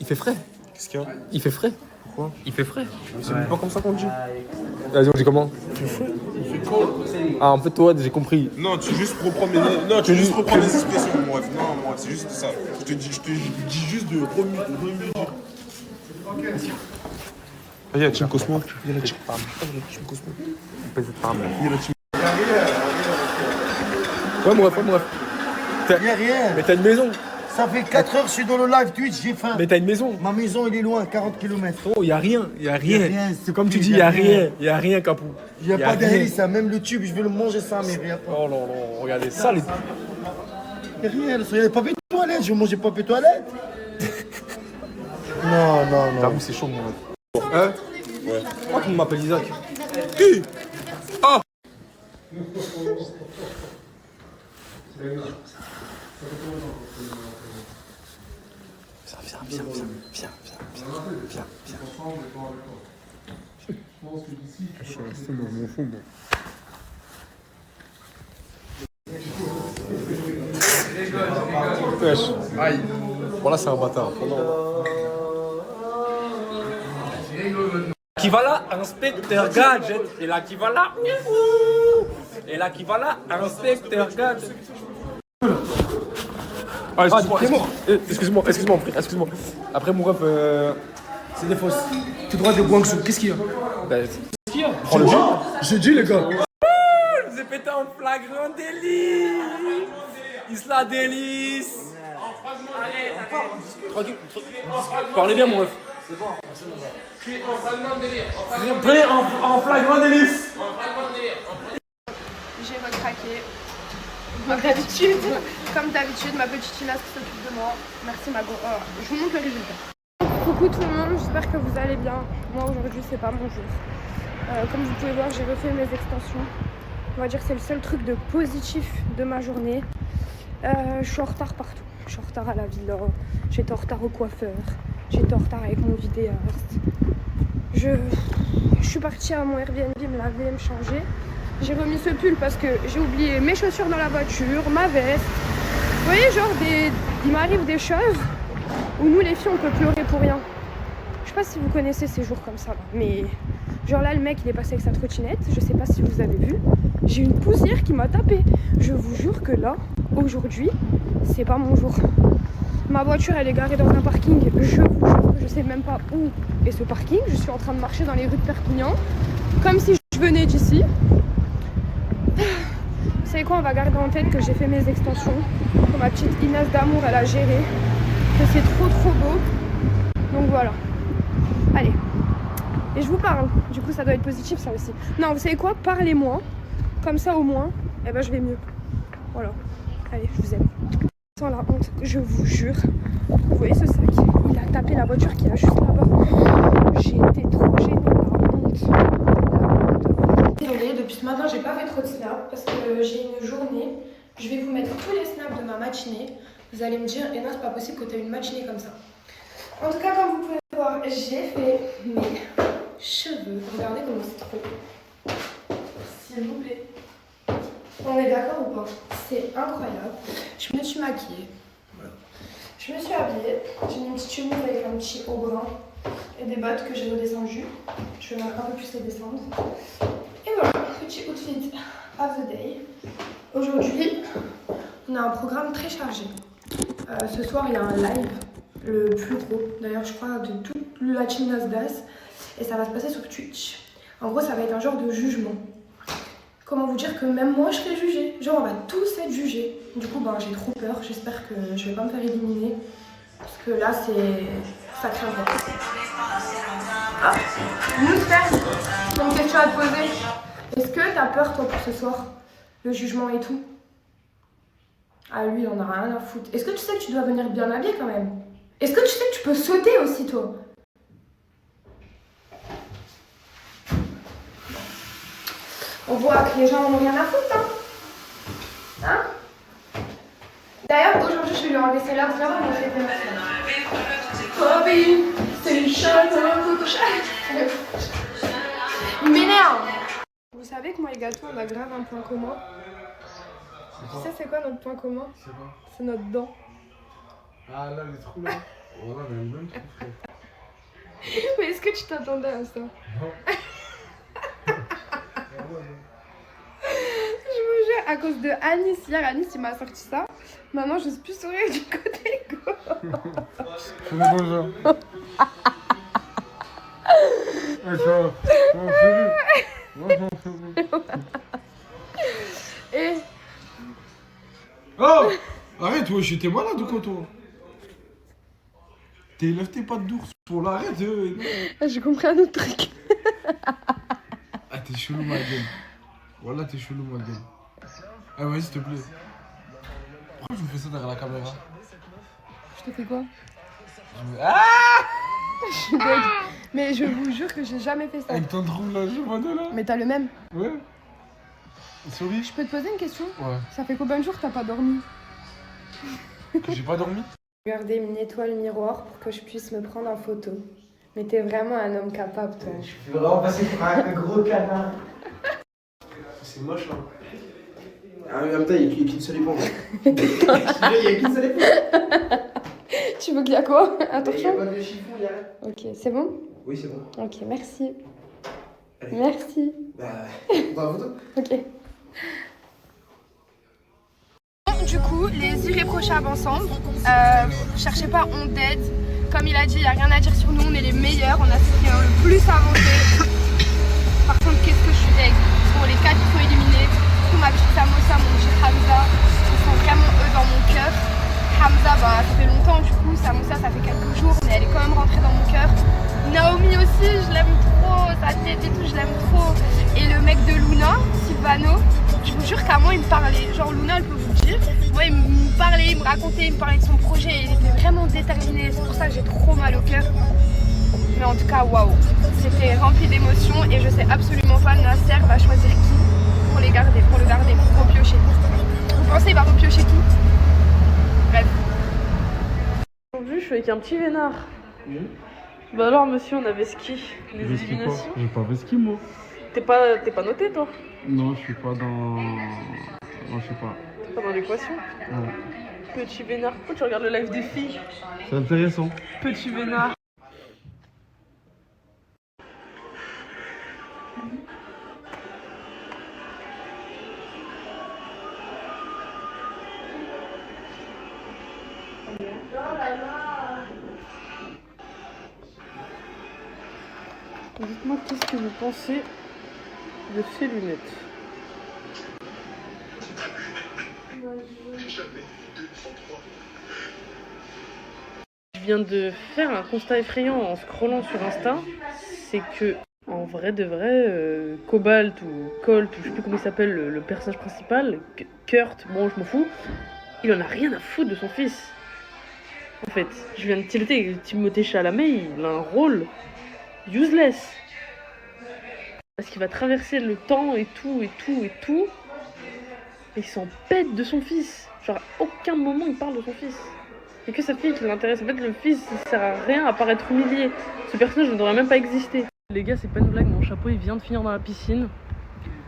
Il fait frais. Qu'est-ce qu'il y a? Il fait frais. Pourquoi? Il fait frais. C'est même pas comme ça qu'on dit. Vas-y, on dit comment? Il fait quoi? Ah, en fait, toi, j'ai compris. Non, tu juste reprends mes... Non, tu juste reprends les expressions, mon ref. Non, moi, c'est juste ça. Je te dis juste de remuer. Il y a la team Cosmo. Il y a la team Cosmo. Ouais, mon ref. Il y a rien. Mais t'as une maison. Ça fait 4 heures, je suis dans le live Twitch, j'ai faim. Mais t'as une maison. Ma maison, elle est loin, 40 km. Oh, y a rien, y a rien. C'est comme tu dis, y a rien, Capou. Y a pas d'herrie, ça, même le tube, je vais le manger ça, mais rien. Oh non, non, regardez ça, les. Y'a rien, il y a papier toilette, je vais manger papier toilette. Non, non, non. J'avoue, c'est chaud, moi. Hein? Ouais. Pourquoi tu m'appelles Isaac? Qui? Ah! Viens. Je suis resté dans mon fond, moi. Wesh, aïe. Voilà, c'est un bâtard. Qui va là, inspecteur gadget. Et là, qui va là. Et là, qui va là, inspecteur gadget. Ah, excuse-moi, excuse-moi. Après, mon ref, c'est des fausses. Tout droit de Guangzhou, qu'est-ce qu'il y a? Qu'est-ce qu'il y a? Prends le jus. Je dis, les gars. Je vous ai pété en flagrant délit. Isla délice. Tranquille. Parlez bien, mon ref. C'est bon. Prêt en flagrant délice. J'ai recraqué. Comme d'habitude, ma petite Ina qui s'occupe de moi. Merci ma go. Je vous montre le résultat. Coucou tout le monde, j'espère que vous allez bien. Moi aujourd'hui c'est pas mon jour. Comme vous pouvez voir, j'ai refait mes extensions. On va dire que c'est le seul truc de positif de ma journée. Je suis en retard partout. Je suis en retard à la villa, j'étais en retard au coiffeur, j'étais en retard avec mon vidéaste. Je suis partie à mon Airbnb me laver, me changer. J'ai remis ce pull parce que j'ai oublié mes chaussures dans la voiture, ma veste. Vous voyez, genre, il m'arrive des choses où nous, les filles, on peut pleurer pour rien. Je sais pas si vous connaissez ces jours comme ça, là. Mais genre là, le mec, il est passé avec sa trottinette. Je sais pas si vous avez vu. J'ai une poussière qui m'a tapé. Je vous jure que là, aujourd'hui, c'est pas mon jour. Ma voiture, elle est garée dans un parking. Je vous jure, je sais même pas où est ce parking. Je suis en train de marcher dans les rues de Perpignan, comme si je venais d'ici. Vous savez quoi, on va garder en tête que j'ai fait mes extensions, que ma petite Inès d'amour elle a géré, que c'est trop beau. Donc voilà. Allez. Et je vous parle. Du coup ça doit être positif ça aussi. Non, vous savez quoi, parlez-moi. Comme ça au moins, eh ben je vais mieux. Voilà. Allez, je vous aime. Sans la honte, je vous jure. Vous voyez ce sac? Il a tapé la voiture qui est juste là-bas. J'ai été trop gênée, la honte. Désolée, depuis ce matin j'ai pas fait trop de snaps parce que j'ai une journée. Je vais vous mettre tous les snaps de ma matinée. Vous allez me dire, et non c'est pas possible que tu aies une matinée comme ça. En tout cas, comme vous pouvez voir, j'ai fait mes cheveux. Regardez comme c'est trop. S'il vous plaît. On est d'accord ou pas? C'est incroyable. Je me suis maquillée. Voilà. Je me suis habillée. J'ai mis une petite chemise avec un petit haut brun et des bottes que j'ai redescendues. Je vais un peu plus les descendre. Et voilà, petit outfit of the day. Aujourd'hui, on a un programme très chargé. Ce soir, il y a un live, le plus gros, d'ailleurs, je crois, de toute la team Nasdaq. Et ça va se passer sur Twitch. En gros, ça va être un genre de jugement. Comment vous dire que même moi, je serai jugée. Genre, on va tous être jugés. Du coup, ben, j'ai trop peur. J'espère que je vais pas me faire éliminer. Parce que là, ça craint pas. Ah, Mousser, j'ai une question à te poser. Est-ce que t'as peur, toi, pour ce soir? Le jugement et tout? Ah, lui, il en a rien à foutre. Est-ce que tu sais que tu dois venir bien habillé quand même? Est-ce que tu sais que tu peux sauter aussi, toi? On voit que les gens en ont rien à foutre, hein? Hein? D'ailleurs, aujourd'hui, je vais lui enlever ses lèvres. Viens, on fait des Bobby, c'est une chatte, il m'énerve. Vous savez que moi et Gâteau, on a grave un point commun. Tu sais c'est quoi notre point commun? C'est notre dent. Ah là, les trous là. Oh là, on a le même trou, frère. Mais est-ce que tu t'attendais à ça? Non. Je vous jure, à cause de Anis, hier Anis il m'a sorti ça. Maintenant je suis plus sourire du côté gauche. Bonjour. Et... Oh! Arrête, ouais, j'étais malade ou quoi, toi? Lève tes pattes d'ours pour l'arrête. J'ai compris un autre truc. Ah, t'es chelou, ma gueule. Voilà, t'es chelou, ma gueule. Ah, vas-y, s'il te plaît. Pourquoi je me fais ça derrière la caméra? Je te fais quoi? Ah! Je suis deg. Mais je vous jure que j'ai jamais fait ça. Avec ton trou là, je vois de là. Mais t'as le même. Ouais. Souris. Je peux te poser une question? Ouais. Ça fait combien de jours que t'as pas dormi? Que j'ai pas dormi? Regardez une étoile miroir pour que je puisse me prendre en photo. Mais t'es vraiment un homme capable, toi. Je suis vraiment passé pour un gros canard. C'est moche, hein. Ah, mais en même temps, il n'y a qu'une seule éponge. Il n'y a qu'une seule éponge. Tu veux qu'il y a quoi? Un Il n'y a torchon? pas de chiffon, il y a rien. Ok, c'est bon? Oui, c'est bon. Ok, merci. Allez. Merci. Bah, on va photo. Ok. Du coup, les irréprochables ensemble. Cherchez pas, on dead. Comme il a dit, il n'y a rien à dire sur nous, on est les meilleurs, on a ce qui est le plus avancé. Par contre, qu'est-ce que je suis deg. Pour les 4 qui sont éliminés, tout ma petite Samosa, mon petit Hamza, ils sont vraiment eux dans mon cœur. Hamza, bah, ça fait longtemps du coup, Samosa, ça fait quelques jours, mais elle est quand même rentrée dans mon cœur. Naomi aussi, je l'aime trop, sa tête et tout, je l'aime trop. Et le mec de Luna, Silvano, je vous jure qu'à moi il me parlait, genre Luna elle peut vous le dire, moi il me parlait, il me racontait, il me parlait de son projet, il était vraiment déterminé, c'est pour ça que j'ai trop mal au cœur. Mais en tout cas, waouh, c'était rempli d'émotions et je sais absolument pas Nasser va choisir qui pour le garder, pour repiocher. Vous pensez qu'il va repiocher qui? Bref. Aujourd'hui je suis avec un petit vénard. Oui. Bah alors monsieur, on avait ski, les éliminations. J'ai pas vesqué moi. T'es pas noté toi? Non, je suis pas dans. Non, je sais pas. T'es pas dans l'équation? Non. Petit vénard, pourquoi tu regardes le live des filles? C'est intéressant. Petit vénard. Dites-moi qu'est-ce que vous pensez de ces lunettes. Je viens de faire un constat effrayant en scrollant sur Insta, c'est que en vrai de vrai, Cobalt ou Colt, ou je sais plus comment il s'appelle le personnage principal, Kurt, bon je m'en fous, il en a rien à foutre de son fils. En fait, je viens de tilter Timothée Chalamet, il a un rôle useless. Parce qu'il va traverser le temps et tout. Et il s'en pète de son fils. Genre, à aucun moment il parle de son fils. Et que sa fille qui l'intéresse. En fait, le fils, il sert à rien à part être humilié. Ce personnage ne devrait même pas exister. Les gars, c'est pas une blague, mon chapeau il vient de finir dans la piscine.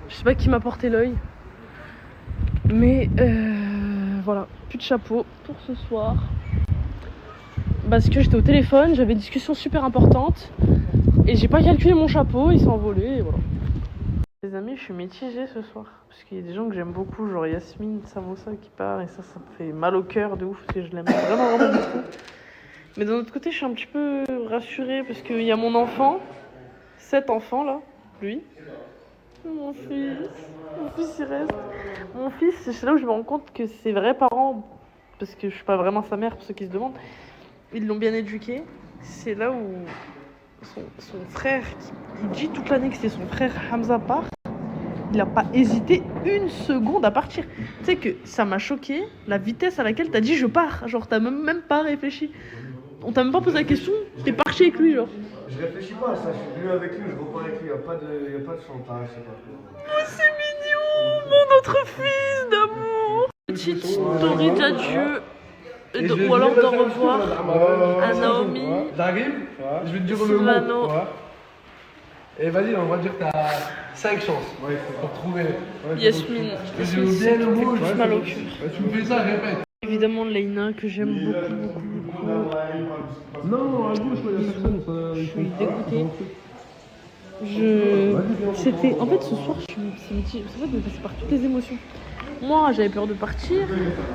Je sais pas qui m'a porté l'œil. Mais voilà, plus de chapeau pour ce soir. Parce que j'étais au téléphone, j'avais une discussion super importante et j'ai pas calculé mon chapeau, il s'est envolé et voilà. Les amis, je suis mitigée ce soir parce qu'il y a des gens que j'aime beaucoup, genre Yasmine, Samosa qui part et ça me fait mal au cœur de ouf parce que je l'aime vraiment beaucoup. Mais d'un autre côté, je suis un petit peu rassurée parce qu'il y a mon enfant, cet enfant là, lui, mon fils il reste. Mon fils, c'est là où je me rends compte que ses vrais parents, parce que je suis pas vraiment sa mère pour ceux qui se demandent, ils l'ont bien éduqué. C'est là où son frère, il dit toute l'année que c'est son frère Hamza part, il a pas hésité une seconde à partir. Tu sais que ça m'a choqué la vitesse à laquelle t'as dit je pars. Genre t'as même pas réfléchi. On t'a même pas posé la question, t'es parti avec lui genre. Je réfléchis pas à ça, je suis venu avec lui, je repars avec lui, y a pas de chantage, c'est pas tout. Oh c'est mignon, mon autre fils d'amour. Petite story d'adieu. Ou alors d'au revoir à Naomi, J'arrive, je vais te dire le Silvano. mot. Et vas-y, on va dire que t'as 5 chances pour trouver. Yasmine. J'ai oublié le mot. J'ai mal au cœur. Tu me fais ça, répète. Évidemment Leïna que j'aime beaucoup. Non, à gauche, il y a personne. Je suis dégoûtée. C'était... En fait ce soir je suis passée par toutes les émotions. Moi j'avais peur de partir.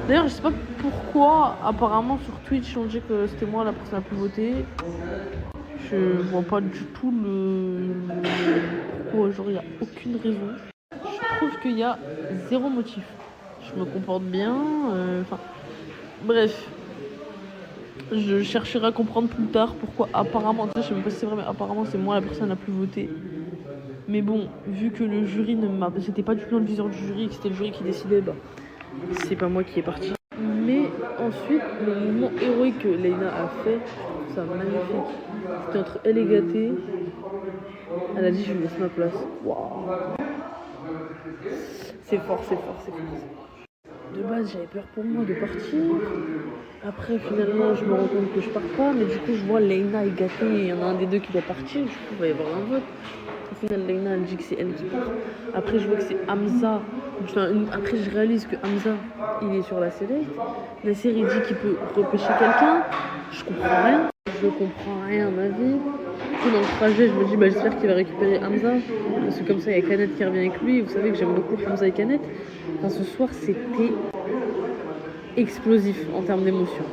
D'ailleurs je sais pas pourquoi, apparemment sur Twitch on dit que c'était moi la personne la plus votée. Je vois pas du tout pourquoi, genre il n'y a aucune raison. Je trouve qu'il y a zéro motif. Je me comporte bien, enfin... Bref. Je chercherai à comprendre plus tard pourquoi apparemment, tu sais, je sais même pas si c'est vrai, mais apparemment c'est moi la personne la plus votée. Mais bon, vu que le jury ne m'a... C'était pas du tout dans le viseur du jury, que c'était le jury qui décidait, bah, c'est pas moi qui est parti. Mais ensuite, le mouvement héroïque que Leïna a fait, je trouve ça magnifique. C'était entre elle et Gaté. Elle a dit je lui laisse ma place. Waouh. C'est fort, c'est fort, c'est fort. De base, j'avais peur pour moi de partir. Après, finalement, je me rends compte que je pars pas. Mais du coup, je vois Leïna et Gaté. Il y en a un des deux qui doit partir. Du coup, il va y avoir un vote. Au final, Leïna, elle dit que c'est elle qui part. Après, je vois que c'est Hamza. Après, je réalise que Hamza, il est sur la select. Nasser, il dit qu'il peut repêcher quelqu'un. Je comprends rien. Je comprends rien à ma vie. Du coup, dans le trajet, je me dis, bah, j'espère qu'il va récupérer Hamza. Parce que comme ça, il y a Canet qui revient avec lui. Vous savez que j'aime beaucoup Hamza et Canet. Enfin, ce soir, c'était explosif en termes d'émotion.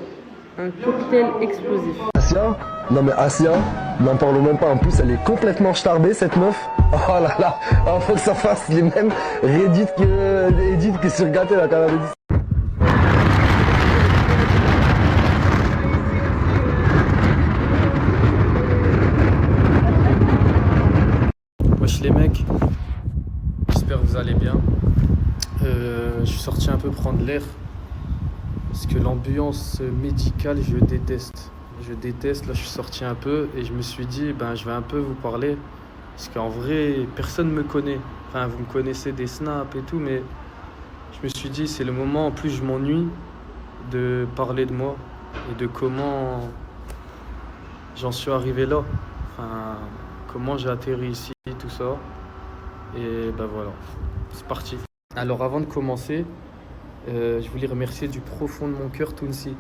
Un cocktail explosif. Asia, non mais Asia, n'en parlons même pas. En plus, elle est complètement starbée, cette meuf. Oh là là, oh, faut que ça fasse les mêmes Reddit que sur Gaté, la canal de 10. Wesh les mecs, j'espère que vous allez bien. Je suis sorti un peu prendre l'air parce que l'ambiance médicale je déteste. Là je suis sorti un peu et je me suis dit je vais un peu vous parler parce qu'en vrai personne me connaît. Enfin vous me connaissez des snaps et tout, mais je me suis dit c'est le moment, en plus je m'ennuie de parler de moi et de comment j'en suis arrivé là. Enfin comment j'ai atterri ici, tout ça. Et voilà, c'est parti. Alors avant de commencer, je voulais remercier du profond de mon cœur Tounsi.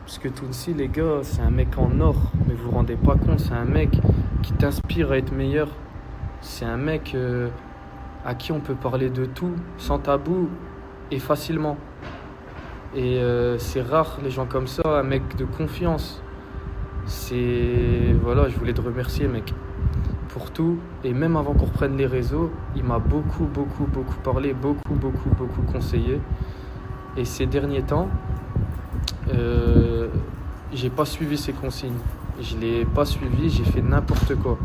Parce que Tounsi, les gars, c'est un mec en or. Mais vous vous rendez pas compte, c'est un mec qui t'inspire à être meilleur. C'est un mec à qui on peut parler de tout, sans tabou et facilement. Et c'est rare les gens comme ça, un mec de confiance. Voilà, je voulais te remercier mec. Pour tout, et même avant qu'on reprenne les réseaux, il m'a beaucoup parlé, beaucoup conseillé. Et ces derniers temps, j'ai pas suivi ses consignes. Je l'ai pas suivi, j'ai fait n'importe quoi.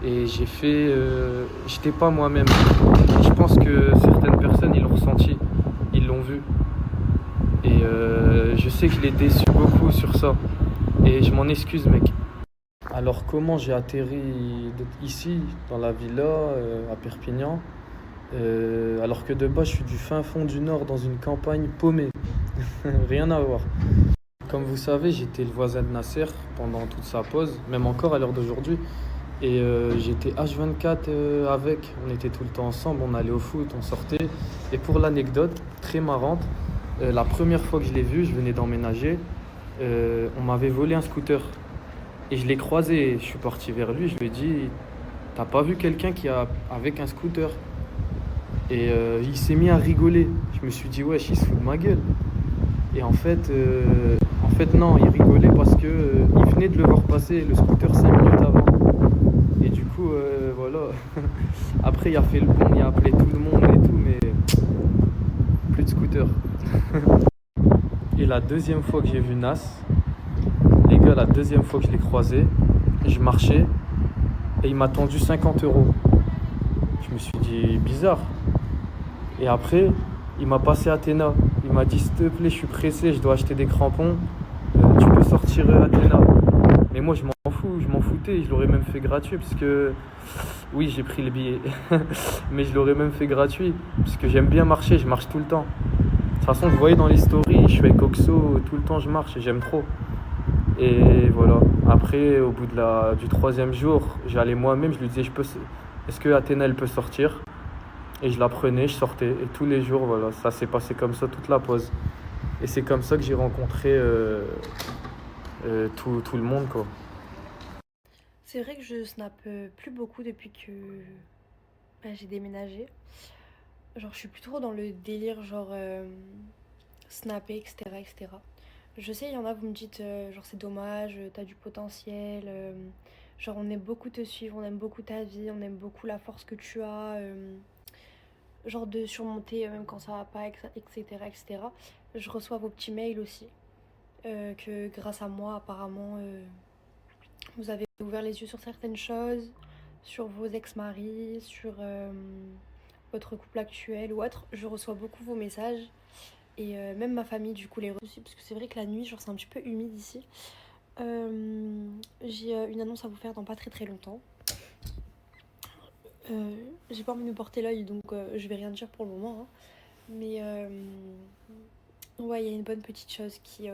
Et j'étais pas moi-même. Et je pense que certaines personnes, ils l'ont ressenti, ils l'ont vu. Et je sais que je l'ai déçu beaucoup sur ça. Et je m'en excuse mec. Alors comment j'ai atterri ici, dans la villa, à Perpignan, alors que de base je suis du fin fond du nord, dans une campagne paumée. Rien à voir. Comme vous savez, j'étais le voisin de Nasser pendant toute sa pause, même encore à l'heure d'aujourd'hui. Et j'étais H24 avec, on était tout le temps ensemble, on allait au foot, on sortait. Et pour l'anecdote, très marrante, la première fois que je l'ai vu, je venais d'emménager, on m'avait volé un scooter. Et je l'ai croisé, je suis parti vers lui, je lui ai dit « T'as pas vu quelqu'un avec un scooter ?» Et il s'est mis à rigoler. Je me suis dit « Wesh, il se fout de ma gueule. » Et en fait non, il rigolait parce que il venait de le voir passer, le scooter 5 minutes avant. Et du coup, voilà. Après, il a fait le bon, il a appelé tout le monde et tout, mais plus de scooter. Et la deuxième fois que j'ai vu Nas, les gars, la deuxième fois que je l'ai croisé, je marchais et il m'a tendu 50 €. Je me suis dit bizarre. Et après, il m'a passé Athéna. Il m'a dit s'il te plaît, je suis pressé, je dois acheter des crampons. Tu peux sortir Athéna. Mais moi, je m'en foutais. Je l'aurais même fait gratuit parce que oui, j'ai pris le billet, mais je l'aurais même fait gratuit parce que j'aime bien marcher. Je marche tout le temps. De toute façon, vous voyez dans les stories, je suis avec Oxo, tout le temps je marche et j'aime trop. Et voilà. Après, au bout du 3e jour, j'allais moi-même, je lui disais est-ce que Athéna elle peut sortir? Et je la prenais, je sortais. Et tous les jours, voilà, ça s'est passé comme ça toute la pause. Et c'est comme ça que j'ai rencontré tout le monde, quoi. C'est vrai que je snappe plus beaucoup depuis que j'ai déménagé. Genre, je suis plus trop dans le délire, genre snapper, etc. Je sais, il y en a, vous me dites, genre c'est dommage, t'as du potentiel, genre on aime beaucoup te suivre, on aime beaucoup ta vie, on aime beaucoup la force que tu as, genre de surmonter même quand ça va pas, etc. Je reçois vos petits mails aussi. que grâce à moi, apparemment, vous avez ouvert les yeux sur certaines choses, sur vos ex-maris, sur votre couple actuel ou autre. Je reçois beaucoup vos messages et même ma famille du coup les reçoit parce que c'est vrai que la nuit, genre c'est un petit peu humide ici. J'ai une annonce à vous faire dans pas très longtemps. J'ai pas envie de me porter l'œil donc je vais rien dire pour le moment, hein. Mais ouais, il y a une bonne petite chose qui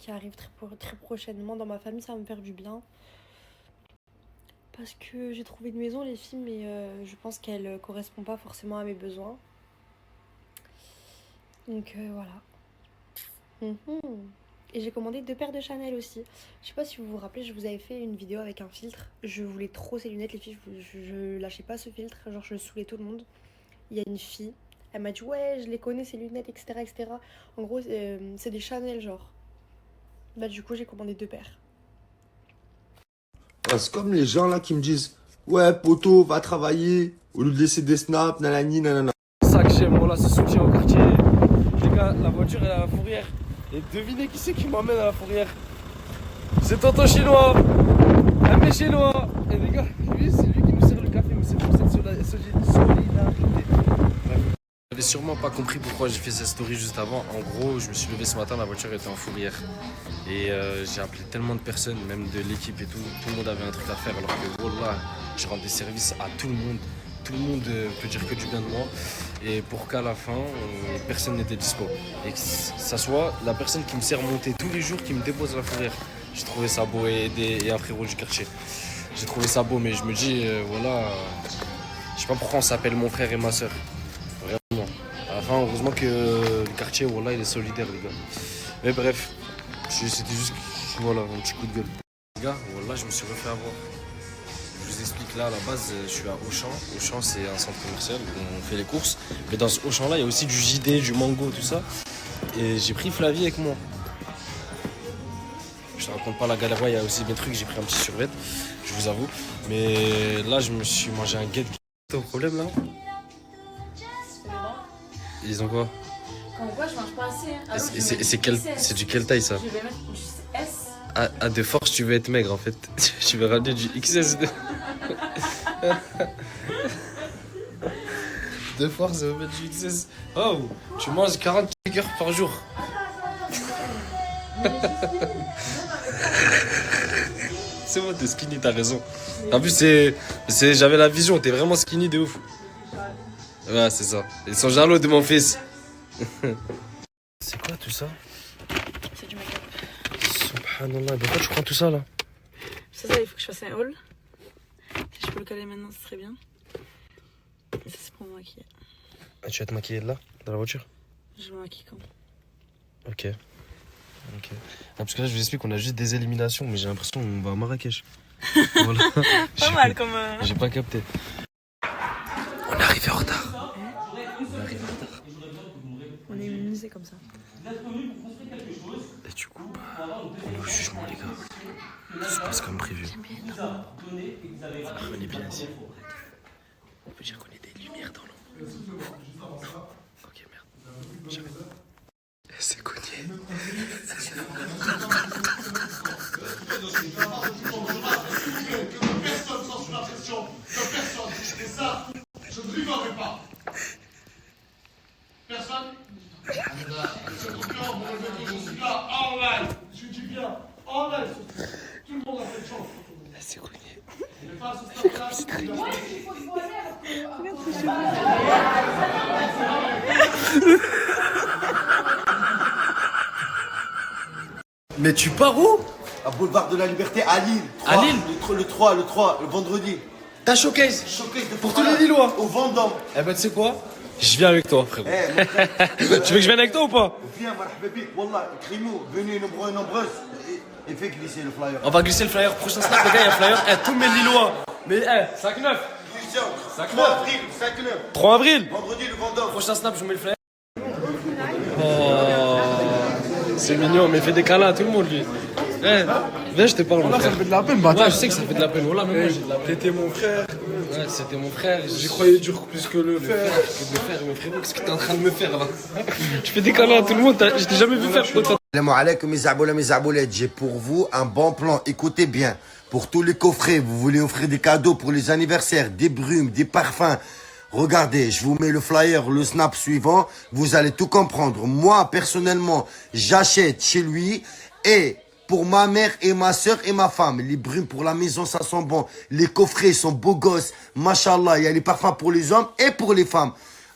arrive très prochainement dans ma famille, ça va me faire du bien. Parce que j'ai trouvé une maison, les filles, mais je pense qu'elle correspond pas forcément à mes besoins. Donc voilà. Et j'ai commandé 2 paires de Chanel aussi. Je sais pas si vous vous rappelez, je vous avais fait une vidéo avec un filtre. Je voulais trop ces lunettes, les filles, je lâchais pas ce filtre, genre je saoulais tout le monde. Il y a une fille, elle m'a dit ouais, je les connais ces lunettes, etc. etc. En gros, c'est des Chanel, genre. Bah du coup, j'ai commandé 2 paires. C'est comme les gens là qui me disent ouais poto va travailler au lieu de laisser des snaps nanani nanana. Ça que j'aime, voilà, c'est soutien au quartier. Les gars, la voiture elle est à la fourrière. Et devinez qui c'est qui m'emmène à la fourrière. C'est tonton chinois. Un mec chinois. Et les gars, lui c'est lui qui nous sert le café, mais c'est pour cette solidarité. Vous n'avez sûrement pas compris pourquoi j'ai fait cette story juste avant. En gros, je me suis levé ce matin, la voiture était en fourrière. Et j'ai appelé tellement de personnes, même de l'équipe et tout. Tout le monde avait un truc à faire, alors que voilà, je rends des services à tout le monde. Tout le monde peut dire que du bien de moi. Et pour qu'à la fin, personne n'était dispo. Et que ça soit la personne qui me sert monter tous les jours, qui me dépose à la fourrière. J'ai trouvé ça beau et un frérot du quartier. J'ai trouvé ça beau, mais je me dis, voilà, je sais pas pourquoi on s'appelle mon frère et ma soeur. Vraiment. À la fin, heureusement que le quartier, voilà, il est solidaire, les gars. Mais bref, c'était juste, voilà, un petit coup de gueule. Les gars, voilà, je me suis refait avoir. Je vous explique, là, à la base, je suis à Auchan. Auchan, c'est un centre commercial où on fait les courses. Mais dans ce Auchan-là, il y a aussi du JD, du Mango, tout ça. Et j'ai pris Flavie avec moi. Je te raconte pas la galère, il y a aussi des trucs, j'ai pris un petit survêt, je vous avoue. Mais là, je me suis mangé un guet. T'as un problème, là? Ils ont quoi? Quand quoi, je mange pas assez. Hein. C'est du quelle taille, ça? Je vais mettre juste S. Ah, de force, tu veux être maigre, en fait. Tu veux ramener du XS. De force, ça veut mettre du XS. Oh, tu manges 40 heures par jour. C'est bon, t'es skinny, t'as raison. En plus, j'avais la vision, t'es vraiment skinny de ouf. Ouais, c'est ça. Ils sont jaloux de mon fils. C'est quoi tout ça? C'est du make-up. Subhanallah, pourquoi tu prends tout ça là? Ça, il faut que je fasse un haul. Si je peux le caler maintenant, ce serait bien. Et ça, c'est pour me maquiller. Ah, tu vas te maquiller là, dans la voiture? Je me maquille quand? Ok. Ah, parce que là, je vous explique qu'on a juste des éliminations, mais j'ai l'impression qu'on va à Marrakech. Voilà. Pas mal comme. J'ai pas capté. On est arrivé en retard. On est immunisé comme ça. Et du coup, on est au jugement, les gars. Tout se passe comme prévu. On est bien ici. On peut dire qu'on est des lumières dans l'ombre. Ok, merde. J'arrête. C'est cogné. Personne sans la pression. Personne. Et ça, je ne rigolerai pas. Personne? Je suis là, en live. Je dis bien, en live. Tout le monde a fait de chance. C'est cogné. Mais pas à ce stade-là. Moi, il faut se voir. Mais tu pars où? À Boulevard de la Liberté, à Lille. À Lille? Le 3, le vendredi. T'as showcase? Showcase de Pour tous les Lillois? Au Vendôme. Eh ben tu sais quoi? Je viens avec toi, frérot. Tu veux que je vienne avec toi ou pas? Viens, marhababi. Wallah, écris-nous. Venez nombreux et nombreuses. Et fais glisser le flyer. On va glisser le flyer. Prochain snap, les gars, il y a un flyer. Eh, tous mes Lillois. Mais 5-9. 3 avril, 5-9. 3 avril. Vendredi, le Vendôme. Prochain snap, je vous mets le flyer. Oh, c'est mignon, mais il fait des câlins à tout le monde, lui. Eh, viens, je te parle. Voilà, ça me fait de la peine, bâtard. Ouais, je sais que ça fait de la peine. Voilà, même moi, j'ai de la peine. T'étais mon frère. Ouais, c'était mon frère. J'y croyais dur plus que le fer. Mais frérot, qu'est-ce que t'es en train de me faire là? Tu fais des câlins à tout le monde, je t'ai jamais vu faire autant. Salam alaikum mes aboulettes, j'ai pour vous un bon plan, écoutez bien. Pour tous les coffrets, vous voulez offrir des cadeaux pour les anniversaires, des brumes, des parfums. Regardez, je vous mets le flyer, le snap suivant, vous allez tout comprendre. Moi, personnellement, j'achète chez lui et pour ma mère et ma soeur et ma femme. Les brumes pour la maison, ça sent bon. Les coffrets sont beaux gosses. Machallah, il y a les parfums pour les hommes et pour les femmes.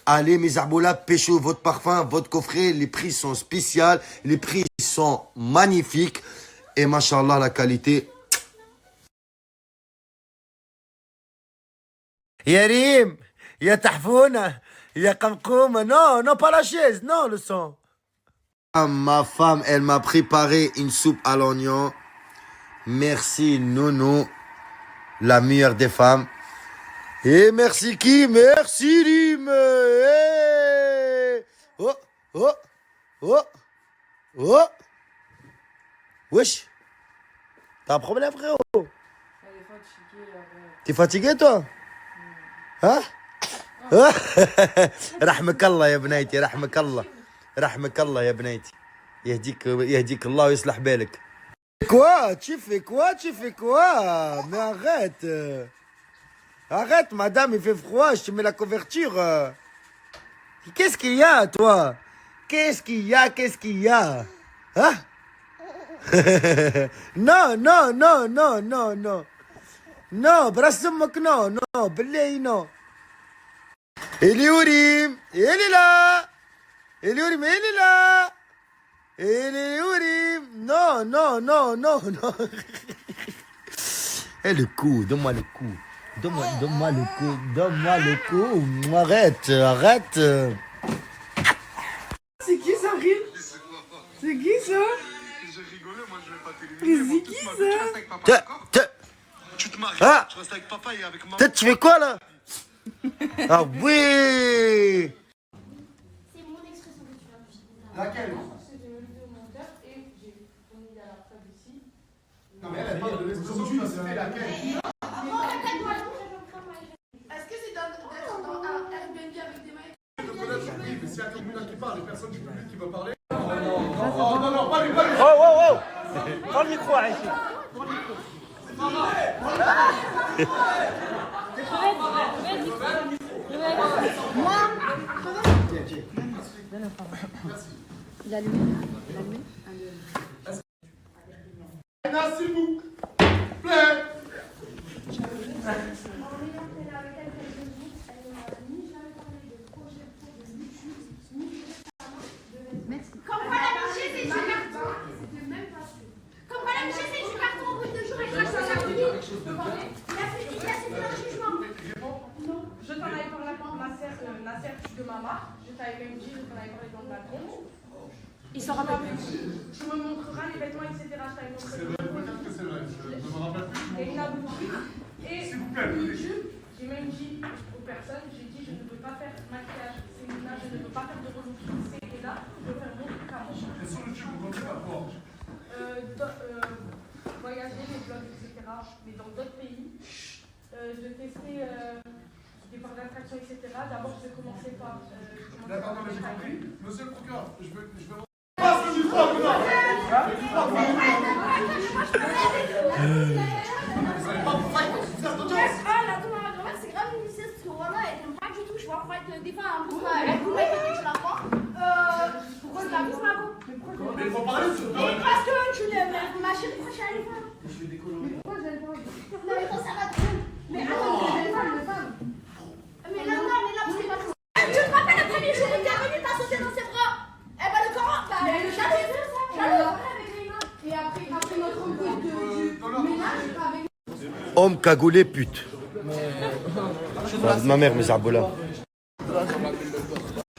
Allez, mes arboulas, pêchez votre parfum, votre coffret. Les prix sont spéciaux. Les prix sont magnifiques. Et machallah, la qualité. Yarim, ya tahfouna, ya kamkouma. Non, non, pas la chaise. Non, le son. Ma femme, elle m'a préparé une soupe à l'oignon. Merci, Nounou, la meilleure des femmes. Et merci qui? Merci Rim. Hey. Oh, oh, oh, oh. Wesh. T'as un problème, frérot? T'es fatigué, toi? Hein? رحمك الله يا بنيتي رحمك الله رحمك الله يا بنيتي يهديك الله ويصلح بالك. Quoi? Tu fais quoi? Mais arrête, madame, il fait froid, je te mets la couverture. Qu'est-ce qu'il y a, toi? Qu'est-ce qu'il y a? Hein? Non. Non, برسمك non, بالله non. Eliorim, il est là. Eliorim, il est là. Eliorim, non. Et le coup, donne-moi le coup. Donne-moi le coup. Arrête. C'est qui ça, Rim? C'est qui ça? J'ai rigolé, moi je vais pas Mais c'est qui ça? Tu te maries, Ah. tu restes avec papa et avec maman. Peut-être tu fais quoi là? Ah oui. C'est mon expression que tu vas utiliser. Laquelle? C'est de me lever au monteur et j'ai ton idée à la table ici. Non, mais elle a pas de l'expression que tu as fait laquelle? Est-ce que c'est d'être dans un Airbnb avec des mecs? Oui, mais s'il y a quelqu'un qui parle, les personnes du public qui veulent parler. Non, pas lui. Oh. Prends le micro, Aïcha. Il a allumé. S'il vous plaît. Comme quoi l'amitié c'est du carton. Comme quoi l'amitié c'est du carton au bout de 2 jours et grâce à la vie. Il a subi un jugement. Non, je t'en avais parlé avec Nasser, de Mama. Je t'avais même dit, je t'en avais parlé dans le balcon. Il s'en rappelle plus. Tu me montreras les vêtements, etc. Je t'avais montré. C'est vrai, peut-être que c'est vrai. Je me rappelle plus. Et une boutique. Et S'il vous plaît. YouTube, j'ai même dit aux personnes, j'ai dit je ne veux pas faire maquillage, c'est Nina, je ne veux pas faire de relooking, c'est là, je veux faire mon truc à moi. Et sur YouTube, vous comptez pas quoi? Voyager, les blogs, etc. Mais dans d'autres pays. De tester des parcs d'attraction, etc. D'abord, je vais commencer par. D'accord, non, mais j'ai compris. Monsieur le procureur, je veux. Passe le micro, C'est grave une lycée, parce que voilà, elle aime pas du tout. Je vois pourquoi des fois, un peu, elle voulait que tu la prends. Pourquoi tu la vis, Margot? Mais il faut parler sur toi. Mais parce que tu l'aimes, ma chérie, pourquoi tu allais voir? Je vais décolorer. Pourquoi j'allais voir? Non, mais quand ça va trop. Mais attends, j'allais voir une femme. Mais là, parce que pas trop. Tu te rappelles le premier jour où t'es venu, t'as sauté dans ses bras? Eh ben, le Coran, le chat, c'est ça. Et après notre embrouille du ménage, avec. Homme cagoulé pute. Ma mère, mes arboulas.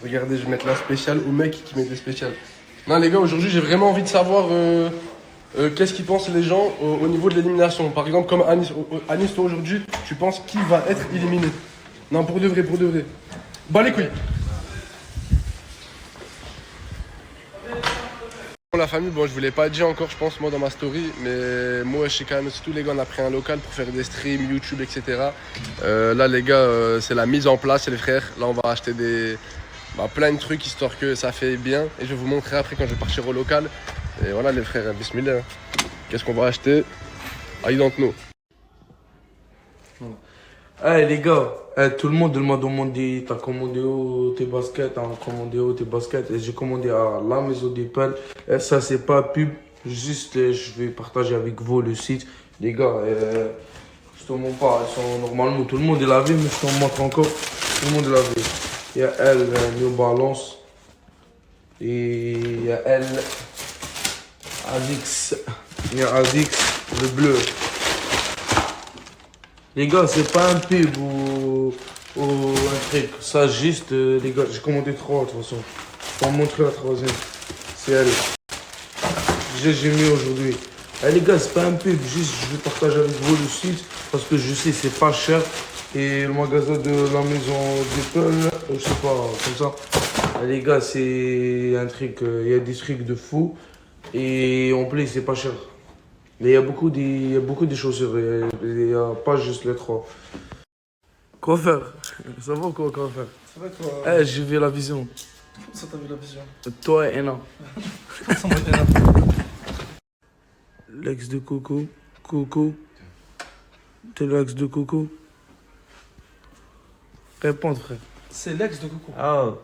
Regardez, je vais mettre la spéciale au mec qui met des spéciales. Non les gars, aujourd'hui j'ai vraiment envie de savoir qu'est-ce qu'ils pensent les gens au niveau de l'élimination. Par exemple, comme Anis, toi aujourd'hui, tu penses qui va être éliminé? Non, pour de vrai. Bah les couilles. La famille, bon je vous l'ai pas dit encore je pense moi dans ma story, mais moi je sais quand même tous les gars on a pris un local pour faire des streams, YouTube, etc. Là les gars c'est la mise en place les frères, là on va acheter plein de trucs histoire que ça fait bien et je vais vous montrer après quand je vais partir au local. Et voilà les frères, bismillah. Qu'est-ce qu'on va acheter? I don't know. Eh les gars, tout le monde m'a demandé, t'as commandé où tes baskets, et j'ai commandé à la maison des pelles. Et ça c'est pas pub, juste je vais partager avec vous le site. Les gars, je te montre pas, ils sont normalement, tout le monde est lavé, mais je te montre encore, tout le monde est lavé. Il y a elle, New Balance, et il y a elle, Avix, il y a Avix, le bleu. Les gars, c'est pas un pub ou un truc. Ça, juste, les gars, j'ai commandé 3 de toute façon. Je vais vous montrer la troisième. C'est elle. J'ai mis aujourd'hui. Eh, les gars, c'est pas un pub. Juste, je vais partager avec vous le site. Parce que je sais, c'est pas cher. Et le magasin de la maison d'Apple, je sais pas, comme ça. Eh, les gars, c'est un truc. Il y a des trucs de fou. Et en plus, c'est pas cher. Mais il y a beaucoup de chaussures, il n'y a pas juste les 3. Quoi faire? Ça va quoi faire? Ça va toi? Eh, j'ai vu la vision. Comment ça t'as vu la vision? Toi et Ena. Comment ça m'a été là? L'ex de Coco. Coco. T'es l'ex de Coco? Réponds frère. C'est l'ex de Coco.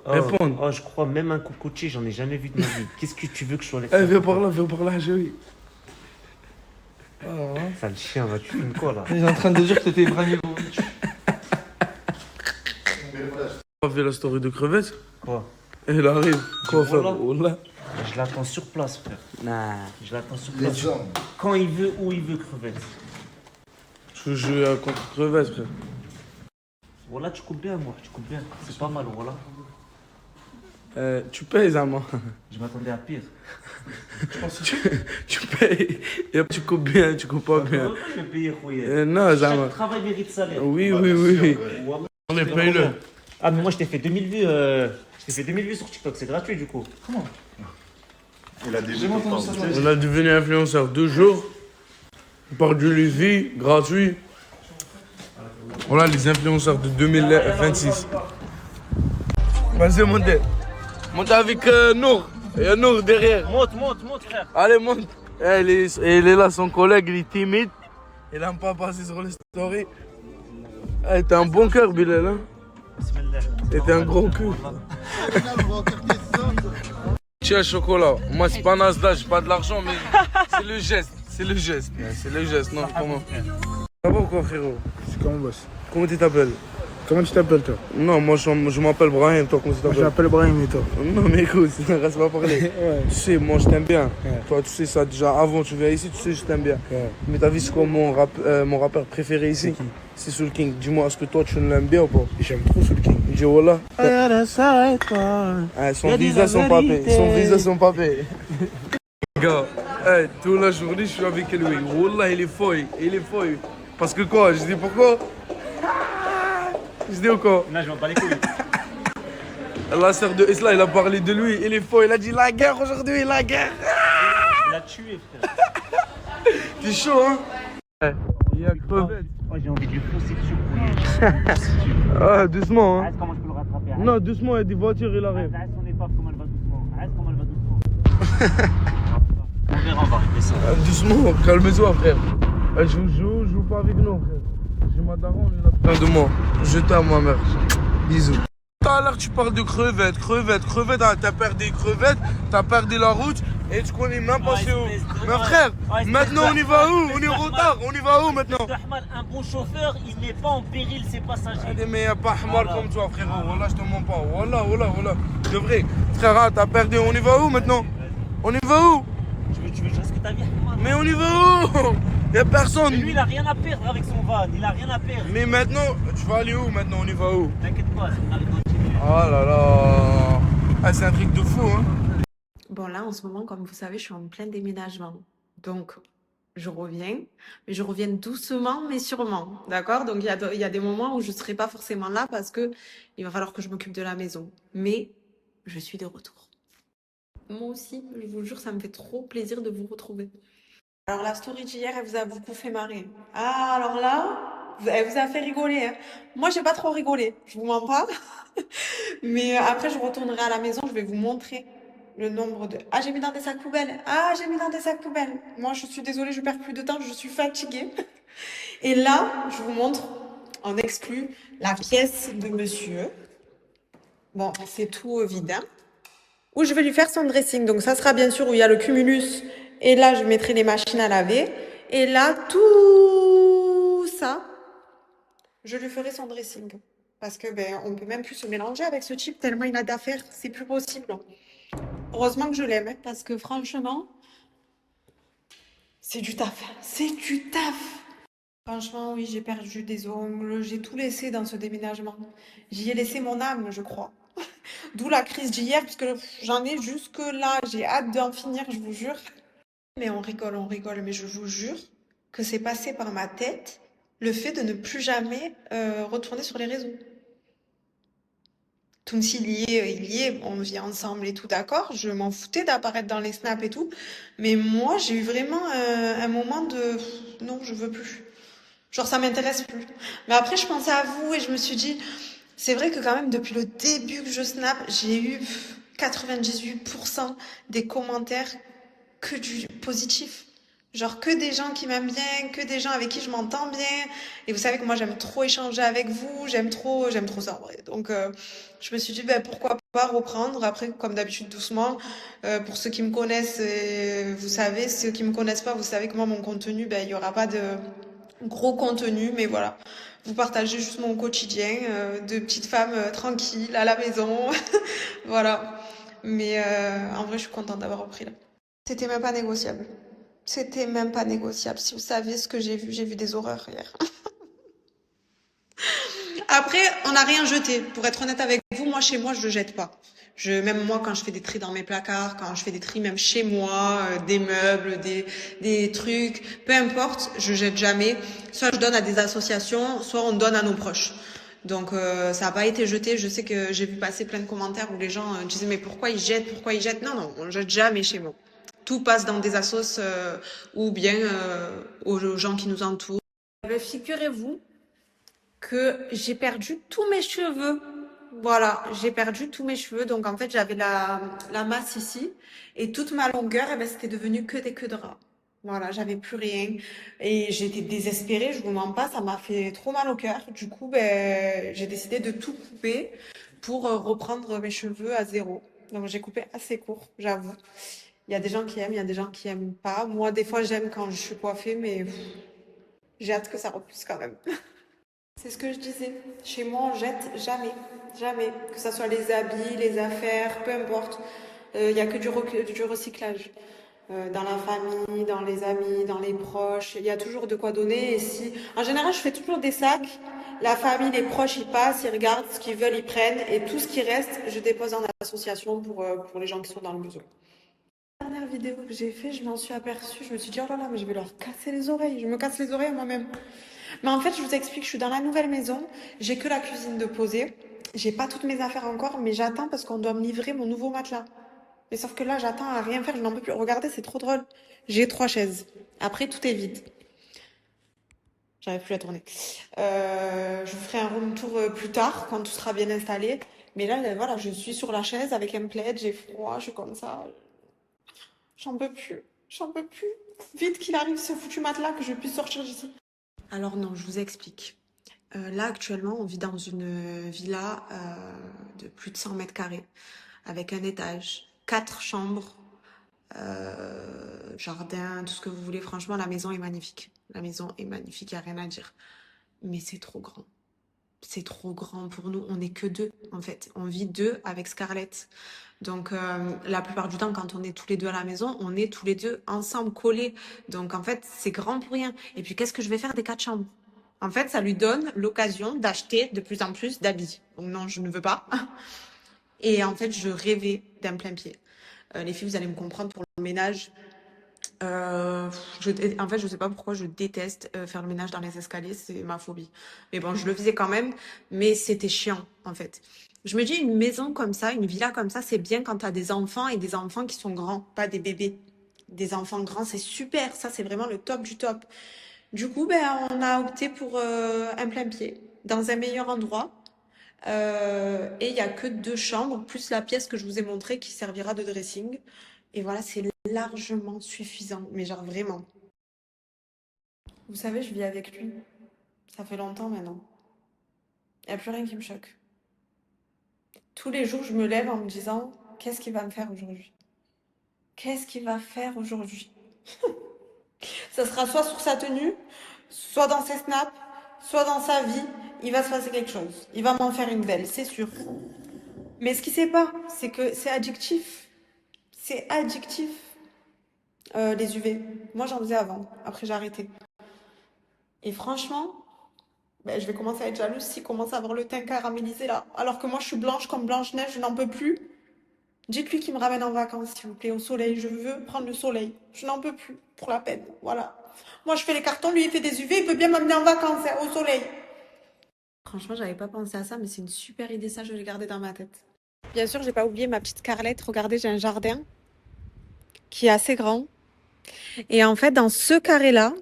Répondre. Oh, je crois même un cocotier, j'en ai jamais vu de ma vie. Qu'est-ce que tu veux que je sois l'ex? Eh, viens par là, j'ai Sale chien, va, tu filmes quoi là? Il est en train de dire que t'étais Ibrahimovic. Tu as vu la story de crevettes? Quoi? Elle arrive. Quoi faire? Wallah. Je l'attends sur place, frère. Nah, je l'attends sur place. Quand il veut, où il veut, crevette. Je veux jouer contre crevettes, frère. Voilà, tu coupes bien, moi. Tu coupes bien. C'est pas mal, voilà. Tu payes, Zama. Je m'attendais à pire. Tu payes. Et après, tu coupes bien, tu coupes pas bien. Je vais payer, Khouya. Non, Zama. Chaque travail mérite salaire. Oui. Wallah. On est paye-le. Ah, mais moi, je t'ai fait 2000 vues. Je t'ai fait 2000 vues sur TikTok. C'est gratuit, du coup. Comment? Il a déjà On a devenu influenceur 2 jours. On parle du Lévi, gratuit. Voilà les influenceurs de 2026. Vas-y, montez. Monte avec Nour. Il y a Nour derrière. Monte, frère. Allez, monte. Il est là, son collègue, il est timide. Il n'aime pas passer sur les stories. T'as un bon cœur, Bilal. Hein? T'es un gros cul. Tiens, chocolat. Moi, c'est pas Nasdaq, j'ai pas de l'argent, mais c'est le geste. C'est le geste, non, comment? Ça va ou quoi, frérot? C'est comment, boss? Comment tu t'appelles? Comment tu t'appelles, toi? Non, moi, je m'appelle Brahim. Toi, comment tu t'appelles? Je m'appelle Brahim, et toi? Non, mais écoute, reste pas parler. Ouais. Tu sais, moi, je t'aime bien. Ouais. Toi, tu sais ça déjà avant, tu viens ici, tu sais, je t'aime bien. Ouais. Mais t'as vu, c'est quoi mon rappeur préféré ici? C'est qui? C'est Soul King. Dis-moi, est-ce que toi, tu l'aimes bien ou pas? J'aime trop Soul King. Il dit, voilà. Son visa, son papier. Gars, toute la journée, je suis avec lui. Wallah, il est fouille. Parce que quoi? Je dis pourquoi? Je dis ou quoi? Là, je m'en bats les couilles. La sœur de Isla, il a parlé de lui. Il est faux. Il a dit la guerre aujourd'hui, la guerre. Il l'a tué, frère. T'es chaud, hein? Il y a crevette. Oh, j'ai envie de lui foncer dessus. Ah, doucement, hein? Arrête comment je peux le rattraper. Arrête. Non, doucement, il y a des voitures, il arrive. Arrête son épave, comment elle va doucement. Arrête comment elle va doucement. On verra, on va régler ça. Doucement, calme-toi, frère. Je joue pas avec nous, frère. J'ai ma daronne, il a besoin de moi. Je t'aime, ma mère. Bisous. Tout à l'heure, tu parles de crevettes. Ah, t'as perdu des crevettes, t'as perdu la route et tu connais même pas c'est où. Mais frère, maintenant on y va où? On est en retard, on y va où maintenant? Un bon chauffeur, il met pas en péril ses passagers. Allez, mais y'a pas Hamar comme toi, frérot. Wallah, je te mens pas. Wallah. De vrai. Frère, ah, t'as perdu, on y va où maintenant? On y va où? Tu veux que je reste ta vie, Hamar? Mais on y va où? Y'a personne. Mais lui, il a rien à perdre avec son van, il a rien à perdre. Mais maintenant, tu vas aller où maintenant? On y va où? T'inquiète pas, on arrive. Oh là là. Ah, c'est un truc de fou, hein. Bon, là, en ce moment, comme vous savez, je suis en plein déménagement. Donc, je reviens, mais je reviens doucement, mais sûrement. D'accord? Donc, il y a des moments où je ne serai pas forcément là parce que il va falloir que je m'occupe de la maison. Mais je suis de retour. Moi aussi, je vous jure, ça me fait trop plaisir de vous retrouver. Alors, la story d'hier, elle vous a beaucoup fait marrer. Ah, alors là, elle vous a fait rigoler, hein. Moi, j'ai pas trop rigolé, je vous mens pas. Mais après, je retournerai à la maison, je vais vous montrer Le nombre de ah, j'ai mis dans des sacs poubelles. Ah, j'ai mis dans des sacs poubelles. Moi, je suis désolée, je perds plus de temps, je suis fatiguée. Et là, je vous montre en exclu la pièce de monsieur. Bon, c'est tout vide, hein. Où je vais lui faire son dressing. Donc, ça sera bien sûr où il y a le cumulus. Et là, je mettrai les machines à laver. Et là, tout ça, je lui ferai son dressing. Parce que ben, on peut même plus se mélanger avec ce type tellement il a d'affaires. C'est plus possible. Heureusement que je l'aime, hein, parce que franchement, c'est du taf. C'est du taf. Franchement, oui, j'ai perdu des ongles. J'ai tout laissé dans ce déménagement. J'y ai laissé mon âme, je crois. D'où la crise d'hier, parce que j'en ai jusque là. J'ai hâte d'en finir, je vous jure. Mais on rigole, mais je vous jure que c'est passé par ma tête le fait de ne plus jamais retourner sur les réseaux. Tounsi, il y est, on vit ensemble et tout, d'accord. Je m'en foutais d'apparaître dans les snaps et tout. Mais moi, j'ai eu vraiment un moment de non, je veux plus. Genre, ça m'intéresse plus. Mais après, je pensais à vous et je me suis dit, c'est vrai que quand même, depuis le début que je snap, j'ai eu 98% des commentaires que du positif. Genre que des gens qui m'aiment bien, que des gens avec qui je m'entends bien. Et vous savez que moi, j'aime trop échanger avec vous, j'aime trop ça en vrai. Donc, je me suis dit, ben, pourquoi pas reprendre. Après, comme d'habitude, doucement. Pour ceux qui me connaissent, vous savez, ceux qui me connaissent pas, vous savez que moi, mon contenu, ben, il y aura pas de gros contenu, mais voilà. Vous partagez juste mon quotidien de petite femme tranquille à la maison. Voilà. Mais en vrai, je suis contente d'avoir repris là. C'était même pas négociable. C'était même pas négociable. Si vous saviez ce que j'ai vu des horreurs hier. Après, on n'a rien jeté. Pour être honnête avec vous, moi, chez moi, je ne jette pas. Même moi, quand je fais des tris dans mes placards, quand je fais des tris même chez moi, des meubles, des trucs, peu importe, je jette jamais. Soit je donne à des associations, soit on donne à nos proches. Donc, ça n'a pas été jeté. Je sais que j'ai vu passer plein de commentaires où les gens disaient, mais pourquoi ils jettent? Non, on jette jamais chez moi. Tout passe dans des assos ou bien aux gens qui nous entourent. Figurez-vous que j'ai perdu tous mes cheveux. Voilà, j'ai perdu tous mes cheveux. Donc en fait, j'avais la masse ici et toute ma longueur, eh ben, c'était devenu que des queues de rat. Voilà, j'avais plus rien et j'étais désespérée, je vous mens pas, ça m'a fait trop mal au cœur. Du coup, ben, j'ai décidé de tout couper pour reprendre mes cheveux à zéro. Donc j'ai coupé assez court, j'avoue. Il y a des gens qui aiment, il y a des gens qui aiment pas. Moi, des fois, j'aime quand je suis coiffée, mais j'ai hâte que ça repousse quand même. C'est ce que je disais. Chez moi, on jette jamais. Jamais. Que ça soit les habits, les affaires, peu importe. Il y a que du recyclage. Dans la famille, dans les amis, dans les proches. Il y a toujours de quoi donner. En général, je fais toujours des sacs. La famille, les proches, ils passent, ils regardent ce qu'ils veulent, ils prennent. Et tout ce qui reste, je dépose en association pour les gens qui sont dans le besoin. La dernière vidéo que j'ai fait, je m'en suis aperçue, je me suis dit oh là là, mais je vais leur casser les oreilles, je me casse les oreilles moi-même. Mais en fait, je vous explique, je suis dans la nouvelle maison, j'ai que la cuisine de poser, j'ai pas toutes mes affaires encore, mais j'attends parce qu'on doit me livrer mon nouveau matelas. Mais sauf que là, j'attends à rien faire, je n'en peux plus. Regardez, c'est trop drôle. J'ai 3 chaises. Après, tout est vide. J'arrive plus à tourner. Je vous ferai un room tour plus tard, quand tout sera bien installé. Mais là, voilà, je suis sur la chaise avec un plaid, j'ai froid, je suis comme ça. J'en peux plus. Vite qu'il arrive ce foutu matelas que je puisse sortir d'ici. Alors non, je vous explique. Là, actuellement, on vit dans une villa de plus de 100 mètres carrés, avec un étage, 4 chambres, jardin, tout ce que vous voulez. Franchement, la maison est magnifique. La maison est magnifique, il n'y a rien à dire. Mais c'est trop grand. C'est trop grand pour nous. On n'est que 2, en fait. On vit 2 avec Scarlett. Donc, la plupart du temps, quand on est tous les 2 à la maison, on est tous les 2 ensemble, collés. Donc, en fait, c'est grand pour rien. Et puis, qu'est-ce que je vais faire des 4 chambres? En fait, ça lui donne l'occasion d'acheter de plus en plus d'habits. Donc, non, je ne veux pas. Et en fait, je rêvais d'un plein pied. Les filles, vous allez me comprendre pour le ménage. En fait, je sais pas pourquoi je déteste faire le ménage dans les escaliers, c'est ma phobie. Mais bon, je le faisais quand même, mais c'était chiant, en fait. Je me dis, une maison comme ça, une villa comme ça, c'est bien quand tu as des enfants et des enfants qui sont grands, pas des bébés. Des enfants grands, c'est super, ça, c'est vraiment le top du top. Du coup, ben, on a opté pour un plein pied, dans un meilleur endroit. Et il n'y a que 2 chambres, plus la pièce que je vous ai montrée qui servira de dressing. Et voilà, c'est largement suffisant. Mais genre vraiment. Vous savez, je vis avec lui. Ça fait longtemps maintenant. Il n'y a plus rien qui me choque. Tous les jours, je me lève en me disant, qu'est-ce qu'il va me faire aujourd'hui? Qu'est-ce qu'il va faire aujourd'hui? Ça sera soit sur sa tenue, soit dans ses snaps, soit dans sa vie. Il va se passer quelque chose. Il va m'en faire une belle, c'est sûr. Mais ce qu'il sait pas, c'est que c'est addictif. C'est addictif, les UV. Moi, j'en faisais avant. Après, j'ai arrêté. Et franchement, ben, je vais commencer à être jalouse s'il commence à avoir le teint caramélisé là. Alors que moi, je suis blanche comme Blanche-Neige, je n'en peux plus. Dites-lui qu'il me ramène en vacances, s'il vous plaît, au soleil. Je veux prendre le soleil. Je n'en peux plus, pour la peine. Voilà. Moi, je fais les cartons, lui, il fait des UV, il peut bien m'amener en vacances, hein, au soleil. Franchement, j'avais pas pensé à ça, mais c'est une super idée, ça, je l'ai gardé dans ma tête. Bien sûr, j'ai pas oublié ma petite Carlette. Regardez, j'ai un jardin qui est assez grand. Et en fait, dans ce carré-là,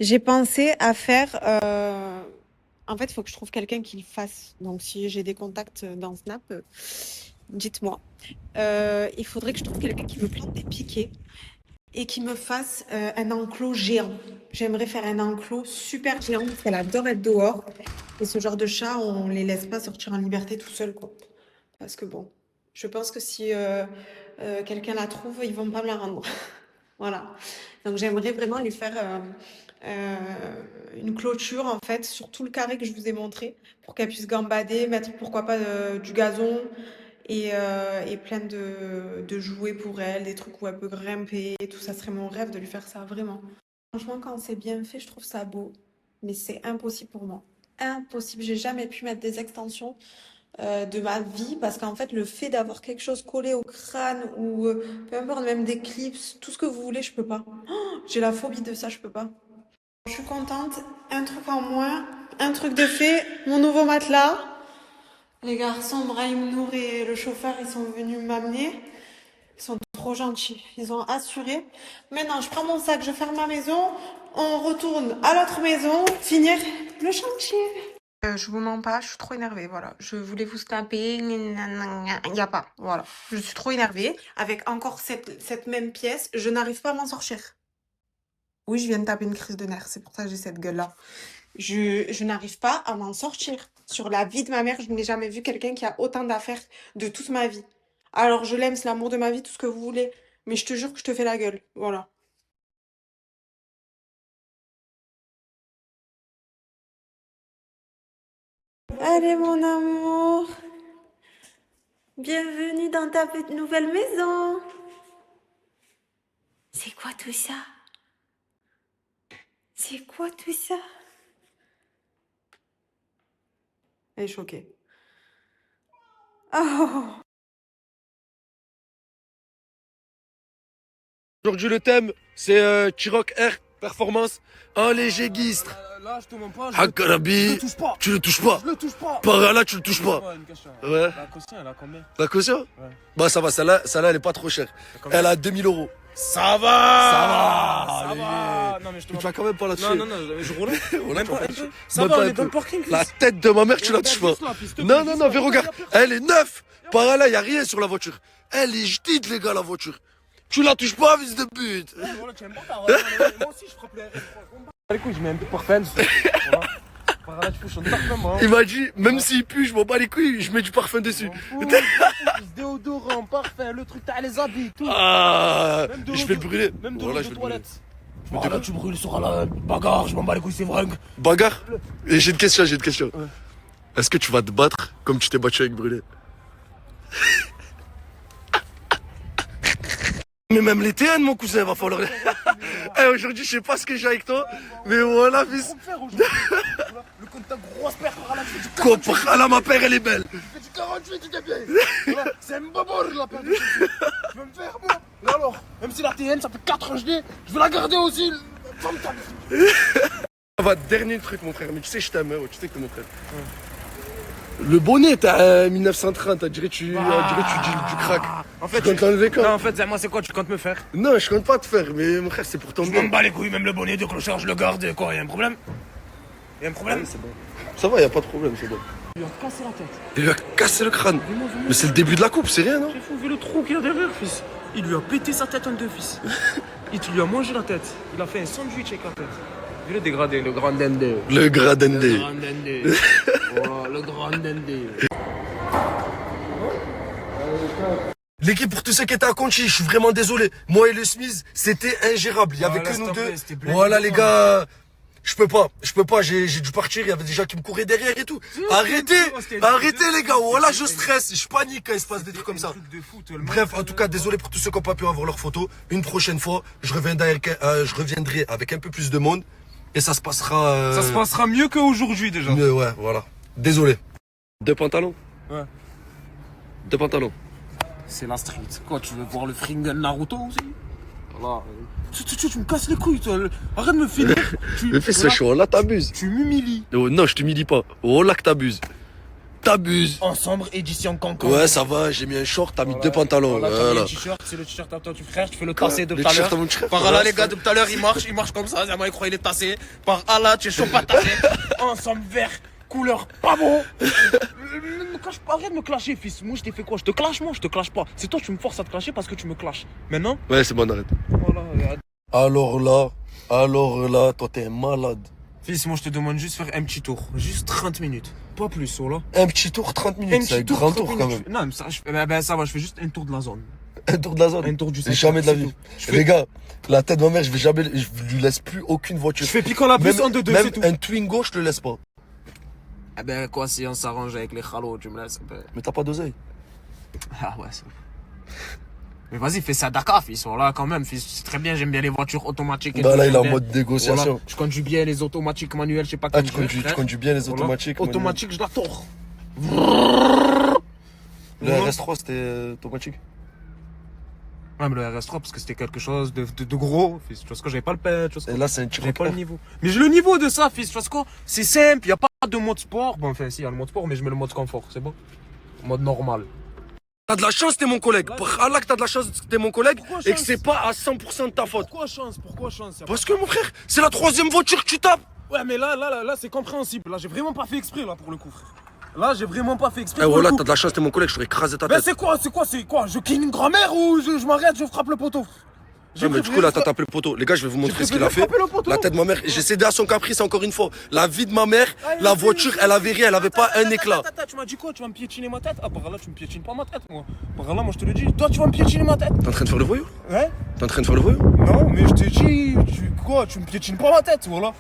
j'ai pensé à faire... En fait, il faut que je trouve quelqu'un qui le fasse. Donc, si j'ai des contacts dans Snap, dites-moi. Il faudrait que je trouve quelqu'un qui me plante des piquets et qui me fasse un enclos géant. J'aimerais faire un enclos super géant parce qu'elle adore être dehors. Et ce genre de chat, on les laisse pas sortir en liberté tout seul, quoi. Parce que bon, je pense que si quelqu'un la trouve, ils vont pas me la rendre. Voilà. Donc, j'aimerais vraiment lui faire une clôture, en fait, sur tout le carré que je vous ai montré pour qu'elle puisse gambader, mettre, pourquoi pas, du gazon et plein de jouets pour elle, des trucs où elle peut grimper et tout. Ça serait mon rêve de lui faire ça, vraiment. Franchement, quand c'est bien fait, je trouve ça beau. Mais c'est impossible pour moi. Impossible. J'ai jamais pu mettre des extensions de ma vie parce qu'en fait, le fait d'avoir quelque chose collé au crâne ou peu importe, même des clips, tout ce que vous voulez, je peux pas. Oh, j'ai la phobie de ça, je peux pas. Je suis contente. Un truc en moins, un truc de fait, mon nouveau matelas. Les garçons, Brahim Nour et le chauffeur, ils sont venus m'amener. Ils sont trop gentils. Ils ont assuré. Maintenant, je prends mon sac, je ferme ma maison. On retourne à l'autre maison, finir le chantier. Je vous mens pas, je suis trop énervée, voilà. Je voulais vous snapper, il n'y a pas, voilà. Je suis trop énervée. Avec encore cette même pièce, je n'arrive pas à m'en sortir. Oui, je viens de taper une crise de nerfs, c'est pour ça que j'ai cette gueule-là. Je n'arrive pas à m'en sortir. Sur la vie de ma mère, je n'ai jamais vu quelqu'un qui a autant d'affaires de toute ma vie. Alors, je l'aime, c'est l'amour de ma vie, tout ce que vous voulez. Mais je te jure que je te fais la gueule, voilà. Allez, mon amour. Bienvenue dans ta nouvelle maison. C'est quoi tout ça? C'est quoi tout ça? Elle est choquée. Oh! Aujourd'hui, le thème, c'est T-Roc R, performance, un léger guistre. Là, je te mens pas. Hakarabi, tu le touches pas. Je le touche pas. Par là, tu le touches pas. Une question. Ouais. La caution, elle a combien? La caution? Ouais. Bah, ça va, celle-là, elle est pas trop chère. Elle a 2000 €. Ça va. Ça va. Non, mais je te tu vas quand même pas la toucher. Non, je roule. Même pas. Ça va, on est dans le parking. La tête de ma mère, tu la touches pas. Non, mais regarde, elle est neuve. Par là, y a rien sur la voiture. Elle est jetée, les gars, la voiture. Tu la touches pas, fils de pute. Moi aussi, je frappe les couilles, je mets un peu de parfum. Il m'a dit, même s'il pue, je m'en bats les couilles, je mets du parfum dessus. Déodorant, parfum, le truc, t'as les habits, tout. Ah, je vais le brûler. Même de Voilà, l'eau je de vais le brûler. toilette. Voilà, tu brûles sur la bagarre, je m'en bats les couilles, c'est vrai. Bagarre? Et j'ai une question. Ouais. Est-ce que tu vas te battre comme tu t'es battu avec Brûlé? Mais même les TN, mon cousin, va falloir... Aujourd'hui, je sais pas ce que j'ai avec toi, mais voilà, fils. Le compte ta grosse paire, Là, ma paire, elle est belle. Tu fais du 48, tu t'es bien. C'est un bobo, la paire. Tu veux me faire, moi? Et alors, même si la TN, ça fait 4 ans que je l'ai, je veux la garder aussi. Ça va, dernier truc, mon frère, mais tu sais, je t'aime, tu sais que t'es mon frère. Le bonnet, t'as 1930, on dirait tu dis du crack. En fait, tu comptes l'enlever quand? Non, en fait, moi, c'est quoi? Tu comptes me faire? Non, je compte pas te faire, mais mon frère, c'est pour ton bien. Je m'en bats les couilles, même le bonnet de clochard, je le garde. Quoi, y'a un problème? Y'a un problème? C'est bon. Ça va, y'a pas de problème, c'est bon. Il lui a cassé la tête. Il lui a cassé le crâne. Mais c'est le début de la coupe, c'est rien, non? J'ai vu le trou qu'il y a derrière, fils. Il lui a pété sa tête en deux, fils. Il lui a mangé la tête. Il a fait un sandwich avec la tête. Vu le dégradé, le grand dendé. Le grand dendé. Le grand dendé. Voilà, le grand dendé. L'équipe, pour tous ceux qui étaient à Conchi, je suis vraiment désolé. Moi et le Smith, c'était ingérable. Il y avait que nous deux. Voilà, les gars. Je peux pas, j'ai dû partir, il y avait des gens qui me couraient derrière et tout. Arrêtez les gars, voilà, je stresse, je panique quand il se passe des trucs comme ça. Bref, en tout cas, désolé pour tous ceux qui n'ont pas pu avoir leurs photos. Une prochaine fois, je reviendrai avec un peu plus de monde et ça se passera... Ça se passera mieux qu'aujourd'hui déjà. Mieux, ouais, voilà. Désolé. 2 pantalons? Ouais. 2 pantalons. C'est la street. Quoi, tu veux voir le Fringen Naruto aussi? Voilà. Tu me casses les couilles, toi. Arrête de me finir. Mais fais ce show, là t'abuses. Tu m'humilies. Oh, non, je t'humilie pas. Oh là que t'abuses. T'abuses. Ensemble, édition Cancan. Ouais, ça va, j'ai mis un short, t'as mis 2 pantalons. Voilà, Voilà. le t-shirt, c'est le t-shirt à ton frère, tu fais le tasser de Le tout à t-shirt l'heure. à mon frère. Par là, les gars, de tout à l'heure, il marche comme ça. Moi, il croit qu'il est tassé. Par Allah, tu es chaud pas tassé. Ensemble, vert, couleur pas bon. Arrête de me clasher, fils. Moi, je t'ai fait quoi? Je te clash, moi, je te clash pas. C'est toi, tu me forces à te clasher parce que tu me clashes. Maintenant? Ouais, c'est bon, arrête. Voilà, Alors là, toi t'es un malade. Fils, moi je te demande juste faire un petit tour. Juste 30 minutes. Pas plus, voilà. Un petit tour, 30 minutes, c'est un grand tour quand même. Non, mais ça, ça va, je fais juste un tour de la zone. Un tour de la zone? Un tour du secteur. Jamais de la vie. Les gars, la tête de ma mère, je lui laisse plus aucune voiture. Je fais piquant la puce en deux, même c'est tout. un Twingo, je te laisse pas. Eh ben, quoi, si on s'arrange avec les chalots, tu me laisses un peu. Mais t'as pas d'oseille. Ah ouais, c'est... Mais vas-y, fais ça Dakar, fils. Voilà, quand même, fils. C'est très bien, j'aime bien les voitures automatiques. Et Bah tout, là, il est en bien. mode négociation. Voilà. Je conduis bien les automatiques manuels, je sais pas Ah, comment tu conduis bien les automatiques. Voilà. Automatique, je la tords. Le RS3, c'était automatique. Ouais, mais le RS3, parce que c'était quelque chose de gros, fils. Tu vois ce que j'avais pas le pet, tu vois ce que... Et là, c'est un tir. J'avais pas le niveau. Mais j'ai le niveau de ça, fils. Tu vois ce que c'est simple, y a pas de mode sport. Bon, enfin, si, y a le mode sport, mais je mets le mode confort, c'est bon? Mode normal. T'as de la chance, t'es mon collègue. Par Allah que t'as de la chance, t'es mon collègue. Et que c'est pas à 100% de ta faute. Pourquoi chance? Parce que mon frère, c'est la 3e voiture que tu tapes. Ouais, mais là, c'est compréhensible. Là, j'ai vraiment pas fait exprès, là, pour le coup, frère. Là, j'ai vraiment pas fait exprès. Eh pour voilà, le coup. t'as de la chance, t'es mon collègue, je t'aurais écrasé ta Ben, tête. c'est quoi? Je king une grand-mère ou je m'arrête, je frappe le poteau? Non, mais du coup, là, t'as tapé le poteau. Les gars, je vais vous montrer ce qu'il a fait. La tête de ma mère, j'ai cédé à son caprice encore une fois. La vie de ma mère, la voiture, elle avait rien, elle avait pas un éclat. Tu m'as dit quoi? Tu vas me piétiner ma tête? Ah, par là, tu me piétines pas ma tête, moi. Par là, moi, je te le dis. Toi, tu vas me piétiner ma tête. T'es en train de faire le voyou? Hein? T'es en train de faire le voyou? Non, mais je te dis, tu me piétines pas ma tête, voilà.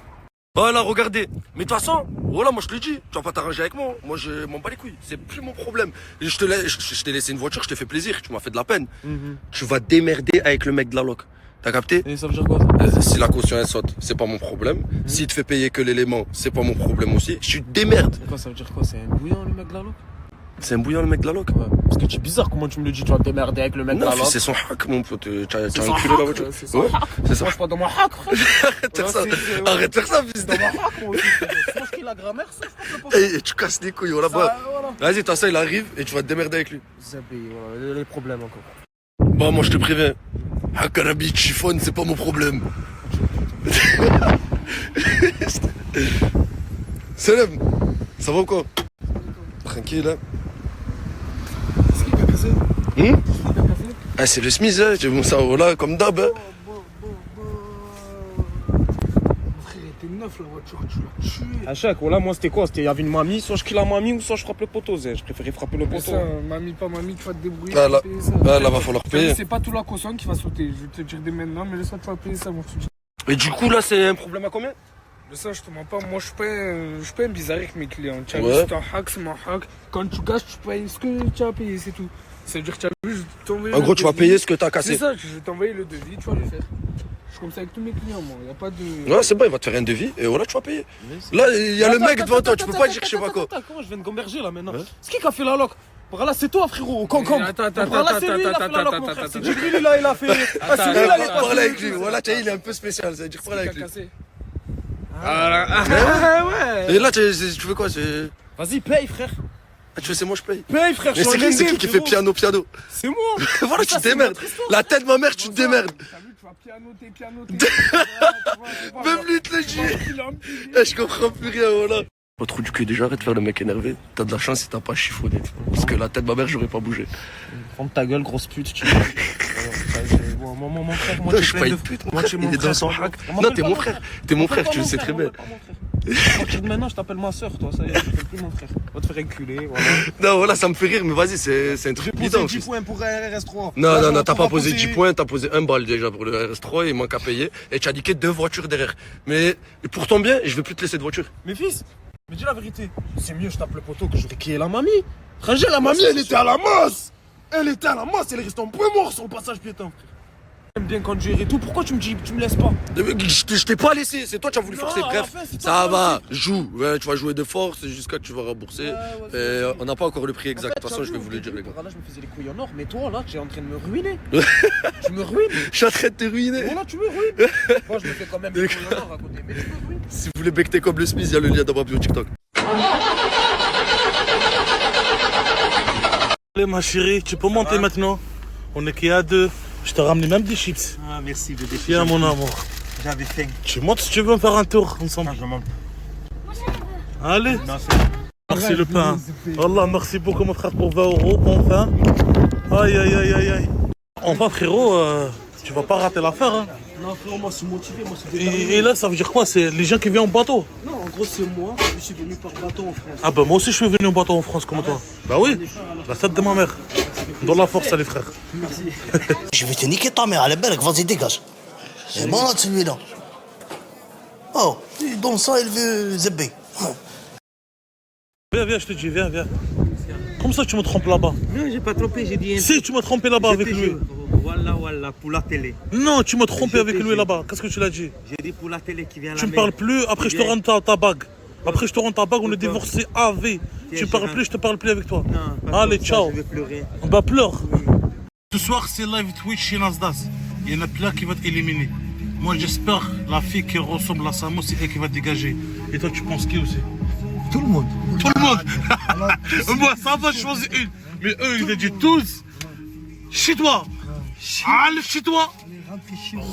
Voilà, regardez. Mais de toute façon, voilà, moi je te le dis, tu vas pas t'arranger avec moi. Moi je m'en bats les couilles, c'est plus mon problème. Je t'ai laissé une voiture, je t'ai fait plaisir, tu m'as fait de la peine. Tu vas démerder avec le mec de la loc. T'as capté? Et ça veut dire quoi ça? Si la caution elle saute, c'est pas mon problème. S'il te fait payer que l'élément, c'est pas mon problème aussi. Je suis démerde. Quoi, ça veut dire quoi? C'est un bouillant le mec de la loc? C'est un bouillant le mec de la loc? Ouais. Parce que tu es bizarre, comment tu me le dis, tu vas te démerder avec le mec de la Non, loc? c'est son hack, mon pote. Tu as son enculé la hack, voiture. c'est son Ouais, hack. c'est ça. Moi je suis pas dans mon hack, frère. Arrête de faire ça. Arrête de faire ça, fils de. Dans mon hack, moi aussi. Moi je kiffe la grammaire, ça, je frappe le poteau. Et tu casses les couilles, voilà. Voilà. Vas-y, t'as ça, il arrive et tu vas te démerder avec lui. Zabé, voilà, les problèmes encore. Bah, moi je te préviens. Hakarabi, chiffon, c'est pas mon problème. Salam, ça va ou quoi? Tranquille, hein? Qu'est-ce qui t'a cassé? Ah, c'est le Smith, hein? J'ai mon cerveau là, comme d'hab, hein? Frère, elle était neuf la voiture, tu l'as tué. À chaque, voilà, moi c'était quoi? Il y avait une mamie, soit je kill la mamie ou soit je frappe le poteau, Zé. Je préférais frapper le poteau. Ça, mamie, pas mamie, tu vas te débrouiller. Ah, tu vas là, payer ça. là, va falloir payer. C'est pas tout la caution qui va sauter, je vais te le dire dès maintenant, mais le soir tu vas payer ça, mon fils. Et du coup, là, c'est un problème à combien? Le ça, je te mens pas, moi je suis pas un bizarre avec mes clients. Tu as Ouais. vu, c'est un hack, c'est mon hack. Quand tu casses, tu payes ce que tu as payé, c'est tout. Ça veut dire que tu as vu, je vais t'envoyer. En le gros, tu vas devis. payer ce que t'as cassé. C'est ça, je vais t'envoyer le devis, tu vas le faire. Je suis comme ça avec tous mes clients, moi. Y a pas de. Ouais, c'est bon, il va te faire un devis et voilà, tu vas payer. Là, il y a le mec devant toi, tu peux pas dire que je sais pas quoi. Comment je viens de gamberger là maintenant? C'est qui a fait la loc? Par là, c'est toi, frérot, concombre. Attends, Par là, c'est lui, il a fait la loc, mon frère. C'est Djibril, là, il a fait. Ah, c'est lui, là, il est Parle passé. avec lui, voilà, tu sais, il est un peu spécial, ça veut dire parle avec lui. Ah ouais. Et là, tu veux quoi? Vas-y, paye, frère. Ah, tu veux, c'est moi, je paye. Paye, frère, Mais c'est qui qui fait piano? C'est moi. Voilà, tu te démerdes. La tête de ma mère, tu te démerdes. Tu vas pianoter. Même lui, il te le dit. Eh, je comprends plus rien, voilà. Pas trop du cul déjà, arrête de faire le mec énervé. T'as de la chance si t'as pas chiffonné. Parce que la tête de ma mère, j'aurais pas bougé. Ferme ta gueule, grosse pute, tu mon frère, moi, Non, je suis pas une pute, moi, tu es mon il est dans frère. son hack. On Non, m'appelle t'es pas mon mon frère. frère. T'es mon On m'appelle frère, tu le pas sais mon très frère, bien. À partir de maintenant, je t'appelle ma soeur, toi, ça y est, tu t'appelles plus mon frère. Va te faire enculer, voilà. Non, voilà, ça me fait rire, mais vas-y, c'est un truc J'ai bidon. posé 10 points pour RS3. Non, t'as pas posé 10 points, t'as posé 1 balle déjà pour le RS3, il manque à payer. Et tu as niqué 2 voitures derrière. Mais pour ton bien, je vais plus te laisser de voiture. Mais fils, mais dis la vérité, c'est mieux je tape le poteau que je réquille la mamie. Frangé, la mamie, elle était à la masse. Elle était à la masse, elle est restée en point mort sur le passage piéton. J'aime bien conduire et tout, pourquoi tu me laisses pas? Je t'ai pas laissé, c'est toi qui as voulu forcer. à la Bref, fin, c'est toi ça qui va, as joue. Ouais, tu vas jouer de force jusqu'à que tu vas rembourser. Et on n'a pas encore le prix exact. De toute façon, je vais vous le dire, les gars. Là, je me faisais les couilles en or, mais toi, là, tu es en train de me ruiner. Tu me ruines. Je suis en train de te ruiner. Voilà, tu me ruines. Moi, je me fais quand même les couilles en or à côté, mais tu me ruines. Si vous voulez becter comme le Smith, il y a le lien dans ma bio TikTok. Allez, ma chérie, tu peux monter maintenant. On est qu'à 2. Je t'ai ramené même des chips. Ah, merci, bébé. Tiens, mon amour. J'avais faim. Tu montes si tu veux faire un tour ensemble. Je monte. Allez. Merci le pain. Allah, merci beaucoup mon frère pour 20 €, enfin. Aïe, aïe, aïe, aïe, aïe. Enfin, frérot, tu vas pas rater l'affaire. Hein. Non, frérot, moi, je suis motivé, moi, je suis déterminé. Et là, ça veut dire quoi? C'est les gens qui viennent en bateau? Non, en gros, c'est moi. Je suis venu par bateau en France. Ah bah moi aussi je suis venu en bateau en France comme toi. Bah oui, la tête de ma mère. Dans la force, les frères. Merci. Je vais te niquer ta mère, allez belle, vas-y dégage. C'est malade celui-là. Oh, dans ça il veut zébé. Viens, je te dis, viens. Comme ça tu me trompes là-bas. Non, j'ai pas trompé, j'ai dit. Si, tu m'as trompé là-bas avec lui. Voilà, pour la télé. Non, tu m'as trompé avec lui là-bas. Qu'est-ce que tu l'as dit? J'ai dit pour la télé qui vient à la Tu me mer. parles plus, après je te rends ta bague. Après je te rends ta bague, on est divorcés à vie. Tu me parles plus, je te parle plus avec toi. Allez, ciao. Je vais pleurer. Bah pleure. Ce soir c'est live Twitch chez Nasdaq. Il y en a plein qui vont être éliminés. Moi j'espère la fille qui ressemble à Samo, c'est elle qui va dégager. Et toi tu penses qui aussi? Tout le monde. Tout le monde. Moi ça va, je choisis une. Mais eux ils ont dit tous. Chez toi. Allez chez toi.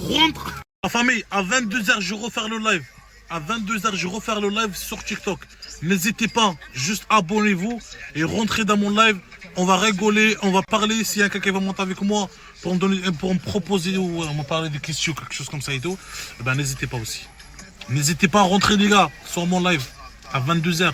Rentre. La famille, à 22h je refais le live. À 22h je refais le live sur TikTok. N'hésitez pas, juste abonnez-vous et rentrez dans mon live. On va rigoler, on va parler. S'il y a quelqu'un qui va monter avec moi pour me proposer ou on va parler de questions, quelque chose comme ça et tout, eh ben n'hésitez pas aussi. N'hésitez pas à rentrer les gars sur mon live à 22h.